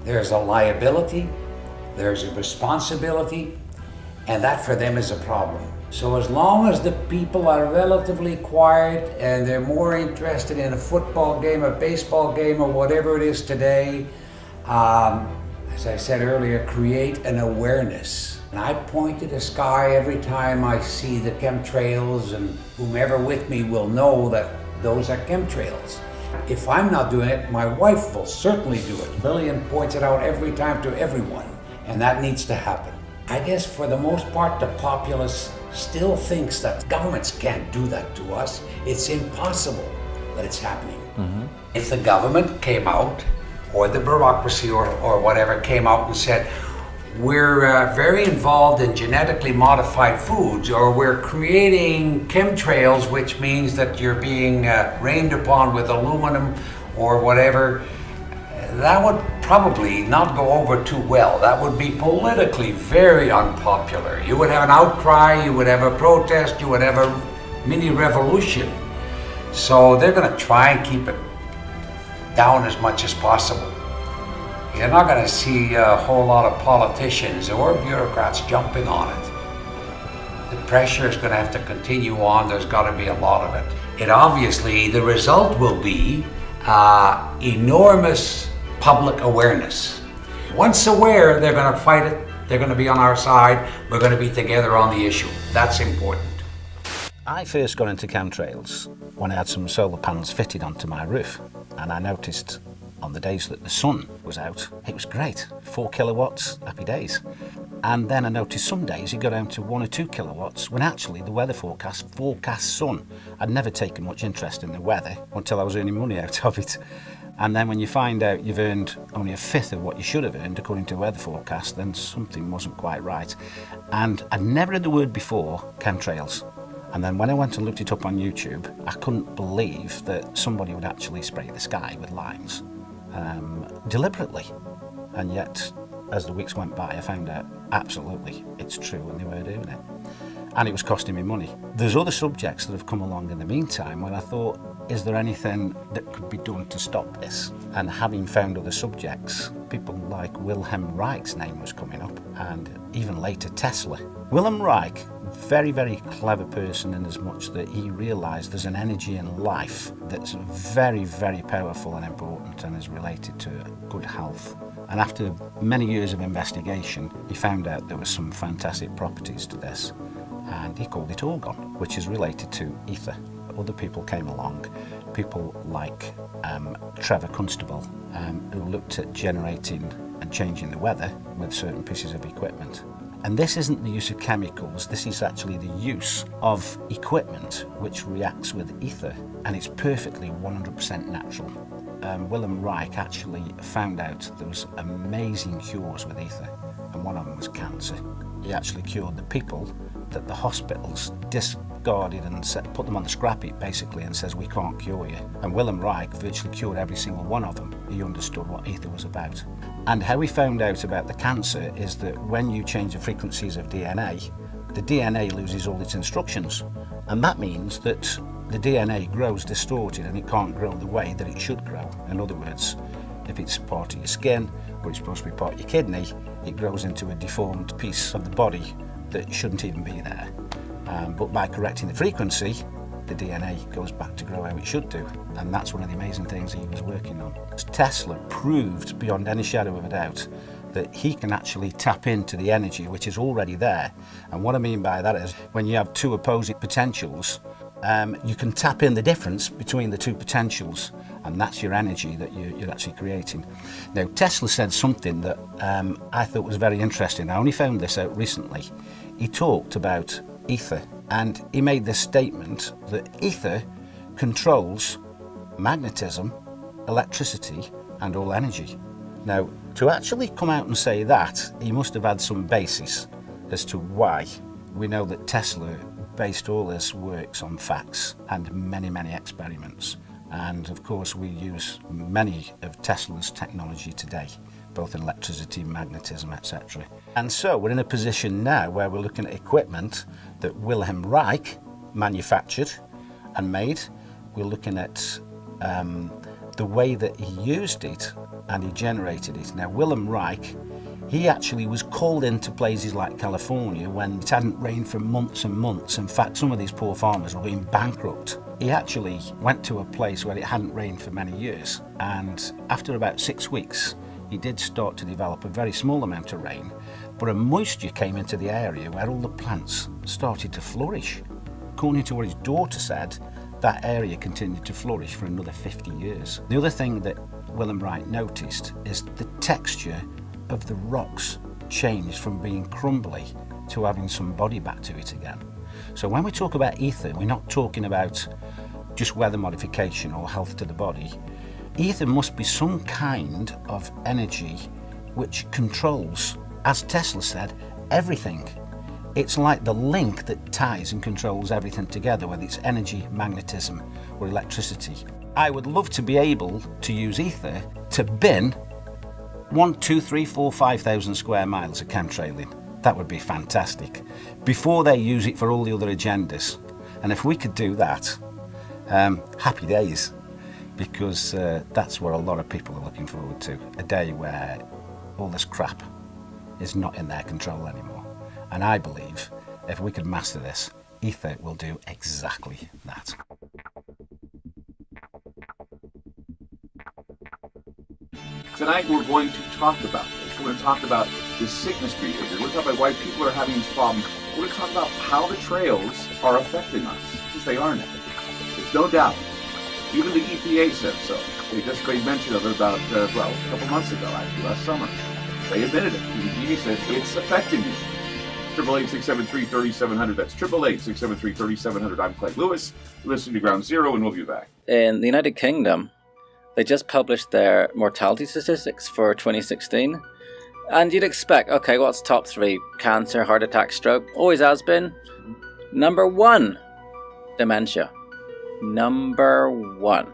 there's a liability, there's a responsibility, and that for them is a problem. So as long as the people are relatively quiet and they're more interested in a football game, a baseball game, or whatever it is today, as I said earlier, create an awareness. And I point to the sky every time I see the chemtrails, and whomever with me will know that those are chemtrails. If I'm not doing it, my wife will certainly do it. Lillian points it out every time to everyone, and that needs to happen. I guess for the most part, the populace still thinks that governments can't do that to us. It's impossible that it's happening. If the government came out, or the bureaucracy or whatever came out and said, we're very involved in genetically modified foods, or we're creating chemtrails, which means that you're being rained upon with aluminum or whatever, that would probably not go over too well. That would be politically very unpopular. You would have an outcry, you would have a protest, you would have a mini revolution. So they're going to try and keep it down as much as possible. You're not going to see a whole lot of politicians or bureaucrats jumping on it. The pressure is going to have to continue on. There's got to be a lot of it. It obviously, the result will be enormous public awareness. Once aware, they're going to fight it. They're going to be on our side. We're going to be together on the issue. That's important. I first got into chemtrails when I had some solar panels fitted onto my roof, and I noticed on the days that the sun was out, it was great, 4 kilowatts, happy days. And then I noticed some days it got down to 1 or 2 kilowatts, when actually the weather forecast sun. I'd never taken much interest in the weather until I was earning money out of it. And then when you find out you've earned only a fifth of what you should have earned according to the weather forecast, then something wasn't quite right. And I'd never heard the word before, chemtrails. And then when I went and looked it up on YouTube, I couldn't believe that somebody would actually spray the sky with lines deliberately. And yet, as the weeks went by, I found out absolutely it's true and they were doing it. And it was costing me money. There's other subjects that have come along in the meantime when I thought, is there anything that could be done to stop this? And having found other subjects, people like Wilhelm Reich's name was coming up, and even later Tesla. Wilhelm Reich, very, very clever person in as much that he realised there's an energy in life that's very, very powerful and important and is related to good health. And after many years of investigation, he found out there were some fantastic properties to this, and he called it orgon, which is related to ether. Other people came along, people like Trevor Constable, who looked at generating and changing the weather with certain pieces of equipment. And this isn't the use of chemicals, this is actually the use of equipment which reacts with ether, and it's perfectly 100% natural. Wilhelm Reich actually found out there was amazing cures with ether, and one of them was cancer. He actually cured the people that the hospitals discarded and put them on the scrap heap basically and says, we can't cure you. And Wilhelm Reich virtually cured every single one of them. He understood what ether was about. And how he found out about the cancer is that when you change the frequencies of DNA, the DNA loses all its instructions. And that means that the DNA grows distorted and it can't grow the way that it should grow. In other words, if it's part of your skin or it's supposed to be part of your kidney, it grows into a deformed piece of the body that shouldn't even be there. But by correcting the frequency, the DNA goes back to grow how it should do. And that's one of the amazing things he was working on. Tesla proved beyond any shadow of a doubt that he can actually tap into the energy which is already there. And what I mean by that is when you have two opposing potentials, you can tap in the difference between the two potentials, and that's your energy that you're actually creating. Now, Tesla said something that I thought was very interesting. I only found this out recently. He talked about ether, and he made this statement that ether controls magnetism, electricity, and all energy. Now, to actually come out and say that, he must have had some basis as to why. We know that Tesla based all his works on facts and many, many experiments. And of course, we use many of Tesla's technology today, both in electricity, magnetism, etc. And so we're in a position now where we're looking at equipment that Wilhelm Reich manufactured and made. We're looking at the way that he used it and he generated it. Now, Wilhelm Reich, he actually was called into places like California when it hadn't rained for months and months. In fact, some of these poor farmers were going bankrupt. He actually went to a place where it hadn't rained for many years, and after about 6 weeks, he did start to develop a very small amount of rain, but a moisture came into the area where all the plants started to flourish. According to what his daughter said, that area continued to flourish for another 50 years. The other thing that Wilhelm Reich noticed is the texture of the rocks changed from being crumbly to having some body back to it again. So when we talk about ether, we're not talking about just weather modification or health to the body. Ether must be some kind of energy which controls, as Tesla said, everything. It's like the link that ties and controls everything together, whether it's energy, magnetism, or electricity. I would love to be able to use ether to bin 1, 2, 3, 4, 5,000 square miles of chemtrailing. That would be fantastic. Before they use it for all the other agendas. And if we could do that, happy days. Because that's what a lot of people are looking forward to. A day where all this crap is not in their control anymore. And I believe if we could master this, ether will do exactly that. Tonight we're going to talk about this. We're going to talk about the sickness behavior. We're going to talk about why people are having these problems. We're going to talk about how the trails are affecting us, because they are now. There's no doubt. Even the EPA said so. They just made mention of it about, a couple months ago, actually, last summer. They admitted it. The EPA said it's affecting you. 888-673-3700. That's 888-673-3700. I'm Clay Lewis. You're listening to Ground Zero, and we'll be back. In the United Kingdom, they just published their mortality statistics for 2016. And you'd expect, okay, what's top 3? Cancer, heart attack, stroke. Always has been. Number 1, dementia. Number 1.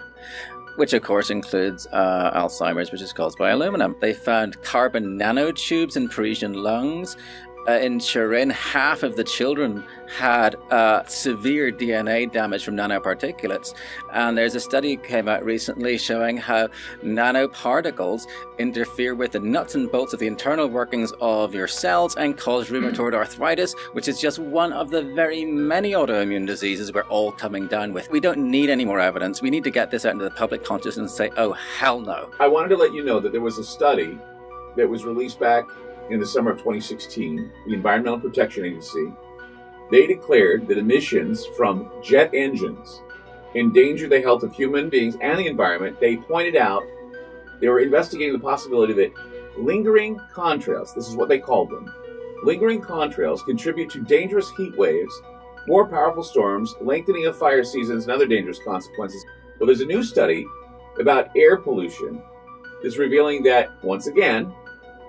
Which of course includes Alzheimer's, which is caused by aluminum. They found carbon nanotubes in Parisian lungs. In Turin, half of the children had severe DNA damage from nanoparticulates. And there's a study that came out recently showing how nanoparticles interfere with the nuts and bolts of the internal workings of your cells and cause rheumatoid arthritis, which is just one of the very many autoimmune diseases we're all coming down with. We don't need any more evidence. We need to get this out into the public consciousness and say, oh, hell no. I wanted to let you know that there was a study that was released back in the summer of 2016, the Environmental Protection Agency. They declared that emissions from jet engines endanger the health of human beings and the environment. They pointed out they were investigating the possibility that lingering contrails, this is what they called them, lingering contrails contribute to dangerous heat waves, more powerful storms, lengthening of fire seasons, and other dangerous consequences. Well, there's a new study about air pollution that's revealing that, once again,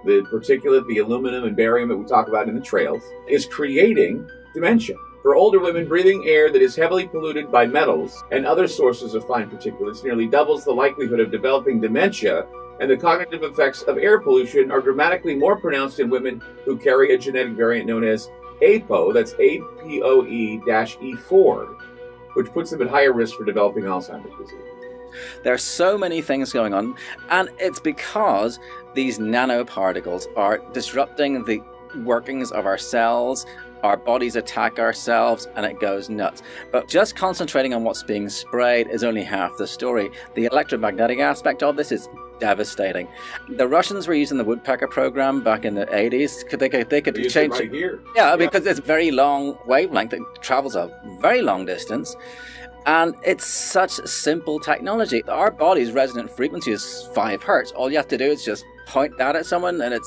the particulate, the aluminum and barium that we talk about in the trails, is creating dementia. For older women, breathing air that is heavily polluted by metals and other sources of fine particulates nearly doubles the likelihood of developing dementia, and the cognitive effects of air pollution are dramatically more pronounced in women who carry a genetic variant known as APOE, that's APOE-E4, which puts them at higher risk for developing Alzheimer's disease. There are so many things going on, and it's because these nanoparticles are disrupting the workings of our cells. Our bodies attack ourselves, and it goes nuts. But just concentrating on what's being sprayed is only half the story. The electromagnetic aspect of this is devastating. The Russians were using the woodpecker program back in the 80s. They could change right here. Yeah, because it's very long wavelength. It travels a very long distance. And it's such simple technology. Our body's resonant frequency is 5 hertz. All you have to do is just point that at someone, and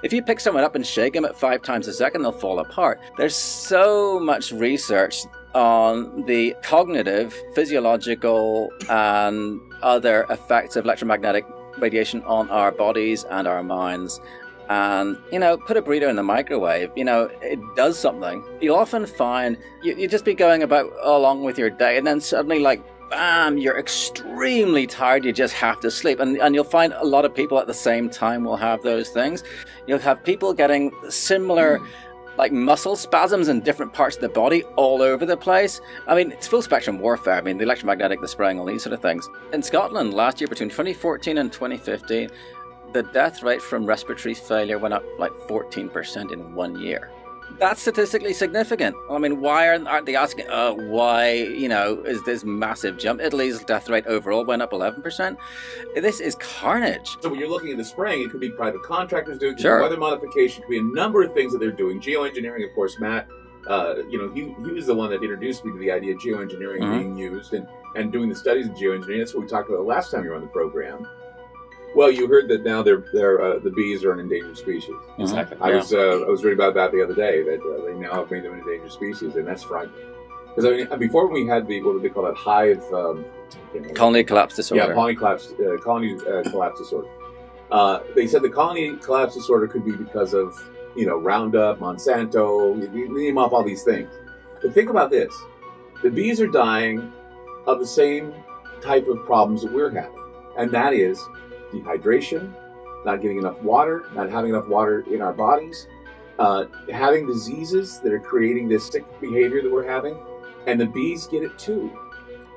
if you pick someone up and shake them at 5 times a second, they'll fall apart. There's so much research on the cognitive, physiological, and other effects of electromagnetic radiation on our bodies and our minds. And, put a burrito in the microwave, it does something. You'll often find you just be going about along with your day, and then suddenly, bam, you're extremely tired, you just have to sleep. And you'll find a lot of people at the same time will have those things. You'll have people getting similar muscle spasms in different parts of the body all over the place. I mean, it's full spectrum warfare. I mean, the electromagnetic, the spraying, all these sort of things. In Scotland last year, between 2014 and 2015, the death rate from respiratory failure went up 14% in 1 year. That's statistically significant. I mean, why aren't they asking, why, is this massive jump? Italy's death rate overall went up 11%. This is carnage. So when you're looking at the spraying, it could be private contractors doing it, Sure. Weather modification, it could be a number of things that they're doing. Geoengineering, of course, Matt, he was the one that introduced me to the idea of geoengineering being used and doing the studies of geoengineering. That's what we talked about the last time you were on the program. Well, you heard that now the bees are an endangered species. Exactly. I was reading about that the other day, that they now have made them an endangered species, and that's frightening. Because before we had what did they call that, hive colony collapse disorder. Yeah, colony collapse disorder. They said the colony collapse disorder could be because of Roundup, Monsanto. You name off all these things. But think about this: the bees are dying of the same type of problems that we're having, and that is dehydration, not getting enough water, not having enough water in our bodies, having diseases that are creating this sick behavior that we're having, and the bees get it too.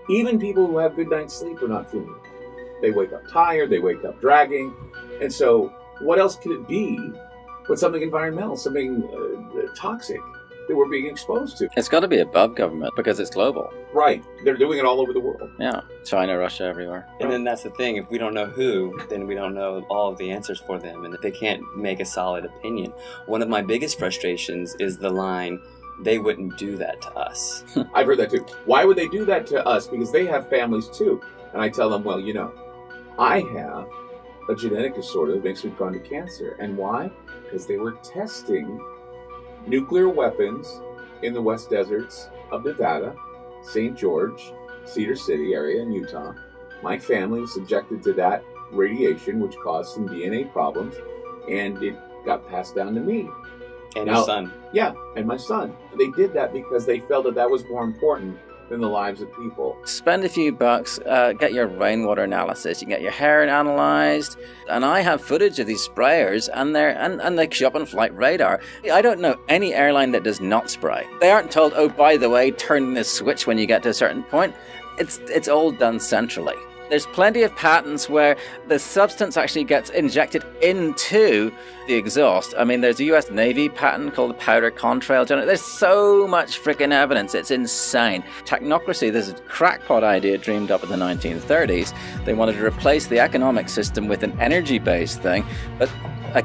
Even people who have good night's sleep are not feeling it. They wake up tired, they wake up dragging, and so what else could it be but something environmental, something toxic that we're being exposed to? It's got to be above government because it's global. Right. They're doing it all over the world. Yeah. China, Russia, everywhere. And then that's the thing. If we don't know who, then we don't know all of the answers for them, and they can't make a solid opinion. One of my biggest frustrations is the line, "They wouldn't do that to us." I've heard that too. Why would they do that to us? Because they have families too. And I tell them, well, I have a genetic disorder that makes me prone to cancer. And why? Because they were testing nuclear weapons in the West Deserts of Nevada, St. George, Cedar City area in Utah. My family was subjected to that radiation, which caused some DNA problems, and it got passed down to me. And your son. Yeah, and my son. They did that because they felt that was more important than the lives of people. Spend a few bucks, get your rainwater analysis, you can get your hair analyzed, and I have footage of these sprayers, and they show up on flight radar. I don't know any airline that does not spray. They aren't told, oh, by the way, turn this switch when you get to a certain point. It's all done centrally. There's plenty of patents where the substance actually gets injected into the exhaust. I mean, there's a US Navy patent called the powder contrail generator. There's so much freaking evidence. It's insane. Technocracy, this is a crackpot idea dreamed up in the 1930s. They wanted to replace the economic system with an energy-based thing. But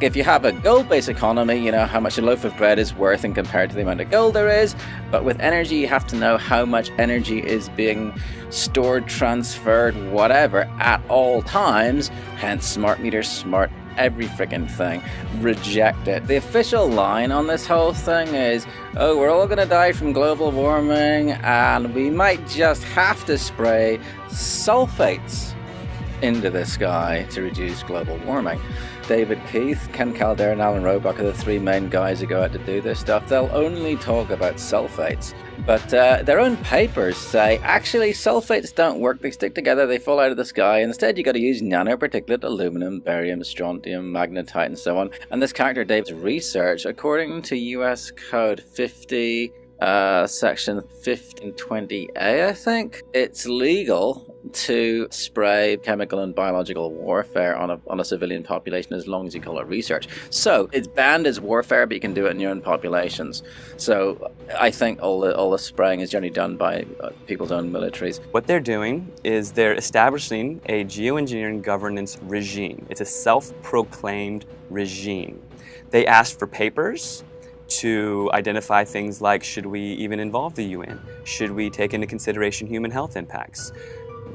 if you have a gold-based economy, you know how much a loaf of bread is worth and compared to the amount of gold there is. But with energy, you have to know how much energy is being stored, transferred, whatever, at all times. Hence, smart meters, smart every freaking thing, reject it. The official line on this whole thing is, oh, we're all gonna die from global warming and we might just have to spray sulfates into the sky to reduce global warming. David Keith, Ken Calder, and Alan Roebuck are the three main guys who go out to do this stuff. They'll only talk about sulfates, but their own papers say, actually, sulfates don't work. They stick together, they fall out of the sky. Instead, you got to use nanoparticulate aluminum, barium, strontium, magnetite, and so on. And this character Dave's research, according to US Code 50, section 1520A, I think, it's legal to spray chemical and biological warfare on a civilian population as long as you call it research. So it's banned as warfare, but you can do it in your own populations. So I think all the spraying is generally done by people's own militaries. What they're doing is they're establishing a geoengineering governance regime. It's a self-proclaimed regime. They asked for papers to identify things like, should we even involve the UN? Should we take into consideration human health impacts?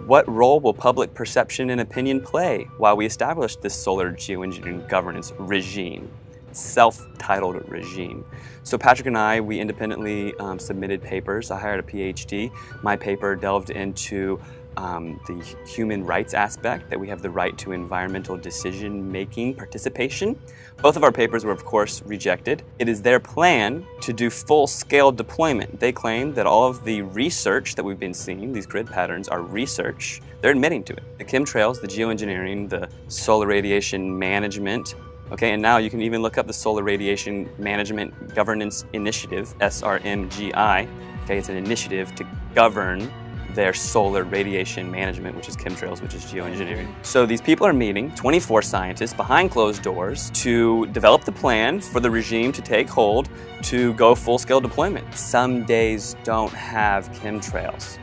What role will public perception and opinion play while we establish this solar geoengineering governance regime, self-titled regime? So Patrick and I, we independently submitted papers. I hired a PhD. My paper delved into the human rights aspect, that we have the right to environmental decision-making participation. Both of our papers were, of course, rejected. It is their plan to do full-scale deployment. They claim that all of the research that we've been seeing, these grid patterns, are research. They're admitting to it. The chemtrails, the geoengineering, the solar radiation management, okay, and now you can even look up the Solar Radiation Management Governance Initiative, SRMGI. Okay, it's an initiative to govern their solar radiation management, which is chemtrails, which is geoengineering. So these people are meeting, 24 scientists behind closed doors, to develop the plan for the regime to take hold to go full-scale deployment. Some days don't have chemtrails,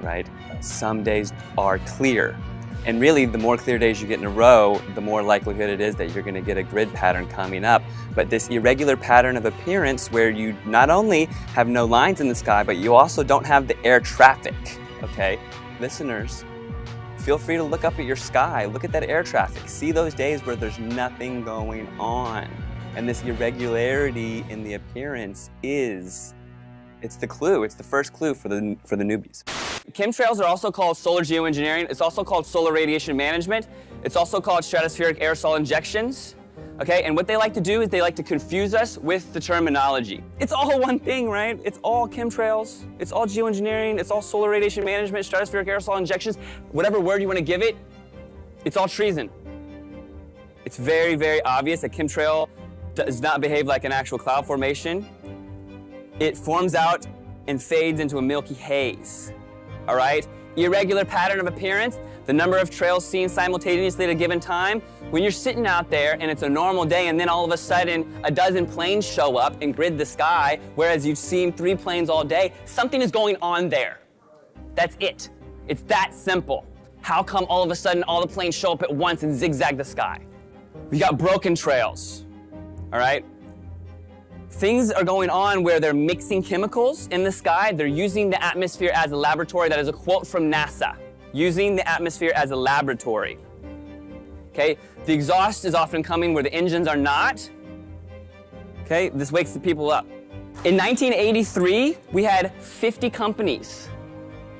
right? Some days are clear. And really, the more clear days you get in a row, the more likelihood it is that you're gonna get a grid pattern coming up. But this irregular pattern of appearance where you not only have no lines in the sky, but you also don't have the air traffic. Okay, listeners, feel free to look up at your sky, look at that air traffic, see those days where there's nothing going on. And this irregularity in the appearance it's the clue, it's the first clue for the newbies. Chemtrails are also called solar geoengineering, it's also called solar radiation management, it's also called stratospheric aerosol injections. Okay, and what they like to do is they like to confuse us with the terminology. It's all one thing, right? It's all chemtrails, it's all geoengineering, it's all solar radiation management, stratospheric aerosol injections, whatever word you want to give it, it's all treason. It's very, very obvious that chemtrail does not behave like an actual cloud formation. It forms out and fades into a milky haze, all right? Irregular pattern of appearance, the number of trails seen simultaneously at a given time. When you're sitting out there and it's a normal day and then all of a sudden a dozen planes show up and grid the sky, whereas you've seen 3 planes all day, something is going on there. That's it. It's that simple. How come all of a sudden all the planes show up at once and zigzag the sky? We got broken trails, all right? Things are going on where they're mixing chemicals in the sky. They're using the atmosphere as a laboratory. That is a quote from NASA. Using the atmosphere as a laboratory. Okay, the exhaust is often coming where the engines are not. Okay, this wakes the people up. In 1983, we had 50 companies,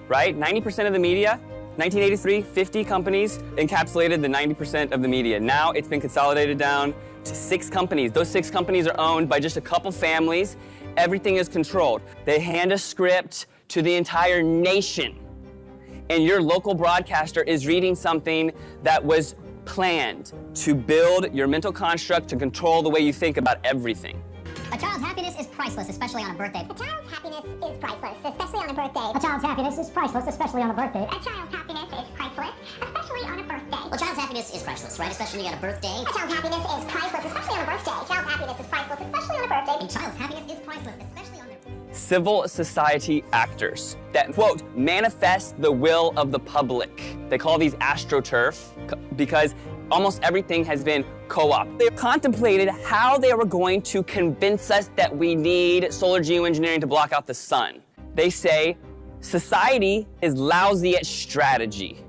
right? 90% of the media. 1983, 50 companies encapsulated the 90% of the media. Now it's been consolidated down to 6 companies. Those 6 companies are owned by just a couple families. Everything is controlled. They hand a script to the entire nation. And your local broadcaster is reading something that was planned to build your mental construct to control the way you think about everything. A child's happiness is priceless, especially on a birthday. A child's happiness is priceless, especially on a birthday. A child's happiness is priceless, especially on a birthday. A child's happiness is priceless, especially on a birthday. Well, a child's happiness is priceless, right? Especially on a birthday. A child's happiness is priceless, especially on a birthday. A child's happiness is priceless, especially on a birthday. A child's happiness is priceless, especially on their Civil society actors that, quote, manifest the will of the public. They call these astroturf because almost everything has been co-op. They contemplated how they were going to convince us that we need solar geoengineering to block out the sun. They say society is lousy at strategy,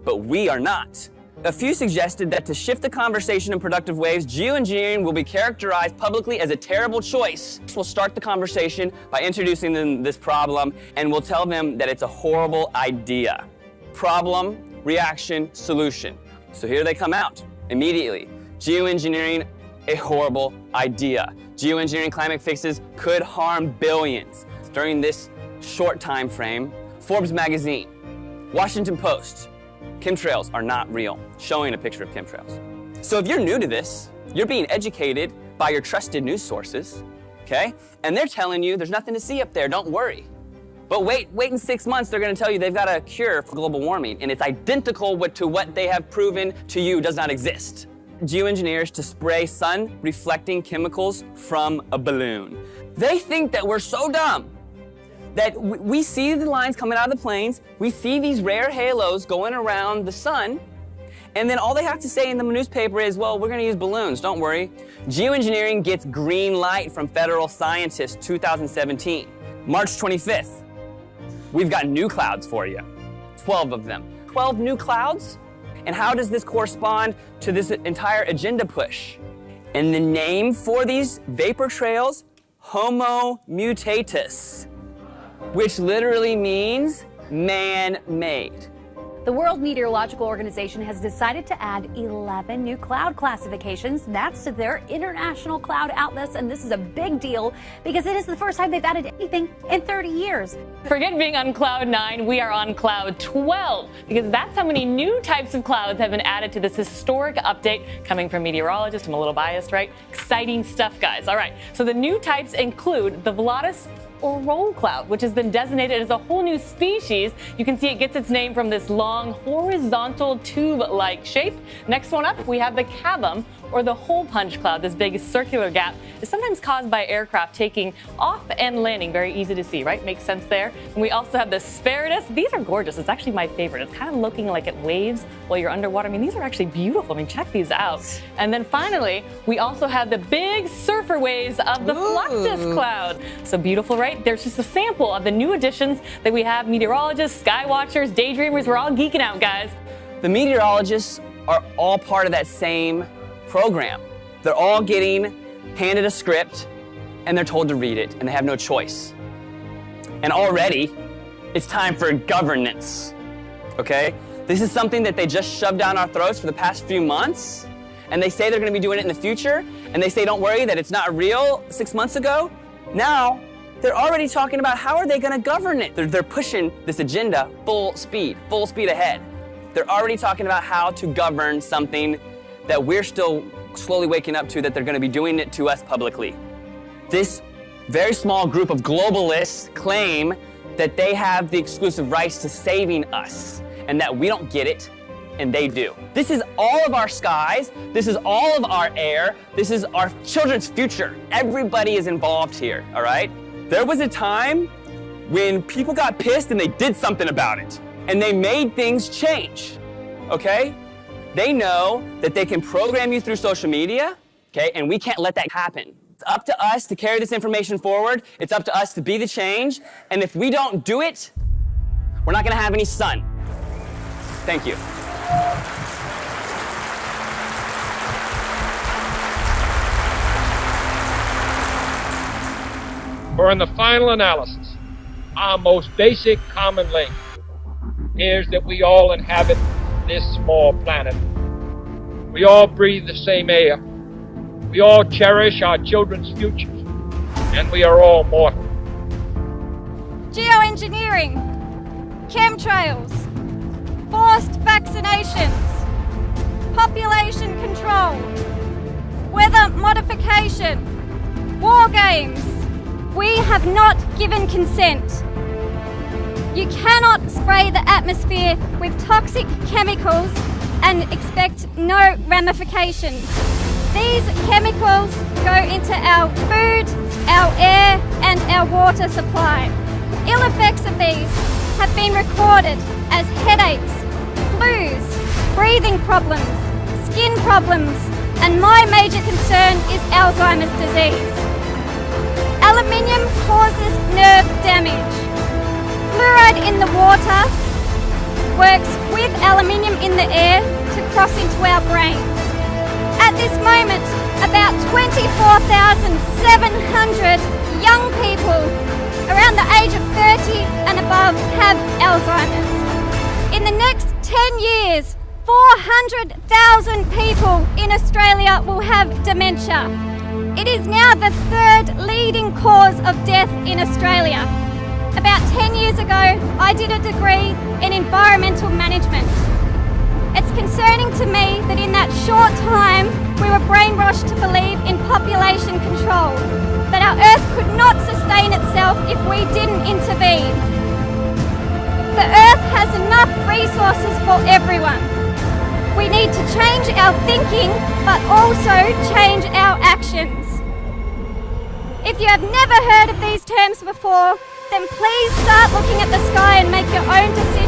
but we are not. A few suggested that to shift the conversation in productive ways, geoengineering will be characterized publicly as a terrible choice. We'll start the conversation by introducing them this problem, and we'll tell them that it's a horrible idea. Problem, reaction, solution. So here they come out immediately. Geoengineering, a horrible idea. Geoengineering climate fixes could harm billions. During this short time frame, Forbes magazine, Washington Post, chemtrails are not real, showing a picture of chemtrails. So if you're new to this, you're being educated by your trusted news sources, okay? And they're telling you there's nothing to see up there, don't worry. But wait in 6 months, they're gonna tell you they've got a cure for global warming, and it's identical to what they have proven to you does not exist. Geoengineers to spray sun-reflecting chemicals from a balloon. They think that we're so dumb that we see the lines coming out of the planes, we see these rare halos going around the sun, and then all they have to say in the newspaper is, well, we're gonna use balloons, don't worry. Geoengineering gets green light from federal scientists, 2017. March 25th, we've got new clouds for you, 12 of them. 12 new clouds? And how does this correspond to this entire agenda push? And the name for these vapor trails, Homo mutatus, which literally means man-made. The World Meteorological Organization has decided to add 11 new cloud classifications. That's to their international cloud atlas, and this is a big deal because it is the first time they've added anything in 30 years. Forget being on cloud 9, we are on cloud 12 because that's how many new types of clouds have been added to this historic update coming from meteorologists. I'm a little biased, right? Exciting stuff, guys. All right, so the new types include the Volatus or roll cloud, which has been designated as a whole new species. You can see it gets its name from this long horizontal tube-like shape. Next one up, we have the cavum, or the hole punch cloud. This big circular gap is sometimes caused by aircraft taking off and landing. Very easy to see, right? Makes sense there. And we also have the spiritus. These are gorgeous. It's actually my favorite. It's kind of looking like it waves while you're underwater. I mean, these are actually beautiful. I mean, check these out. And then finally, we also have the big surfer waves of the Fluctus cloud. So beautiful, right? There's just a sample of the new additions that we have. Meteorologists, sky watchers, daydreamers, we're all geeking out, guys. The meteorologists are all part of that same program. They're all getting handed a script and they're told to read it and they have no choice. And already it's time for governance, okay? This is something that they just shoved down our throats for the past few months, and they say they're gonna be doing it in the future, and they say don't worry that it's not real 6 months ago. Now they're already talking about how are they gonna govern it. They're pushing this agenda full speed ahead. They're already talking about how to govern something that we're still slowly waking up to, that they're gonna be doing it to us publicly. This very small group of globalists claim that they have the exclusive rights to saving us and that we don't get it and they do. This is all of our skies, this is all of our air, this is our children's future. Everybody is involved here, all right? There was a time when people got pissed and they did something about it and they made things change, okay? They know that they can program you through social media, okay, and we can't let that happen. It's up to us to carry this information forward. It's up to us to be the change. And if we don't do it, we're not gonna have any sun. Thank you. For in the final analysis, our most basic common link is that we all inhabit this small planet. We all breathe the same air. We all cherish our children's futures, and we are all mortal. Geoengineering, chemtrails, forced vaccinations, population control, weather modification, war games. We have not given consent. You cannot spray the atmosphere with toxic chemicals and expect no ramifications. These chemicals go into our food, our air, and our water supply. Ill effects of these have been recorded as headaches, flus, breathing problems, skin problems, and my major concern is Alzheimer's disease. Aluminium causes nerve damage. Fluoride in the water works with aluminium in the air to cross into our brains. At this moment, about 24,700 young people around the age of 30 and above have Alzheimer's. In the next 10 years, 400,000 people in Australia will have dementia. It is now the third leading cause of death in Australia. About 10 years ago, I did a degree in environmental management. It's concerning to me that in that short time, we were brainwashed to believe in population control, that our Earth could not sustain itself if we didn't intervene. The Earth has enough resources for everyone. We need to change our thinking, but also change our actions. If you have never heard of these terms before, then please start looking at the sky and make your own decisions.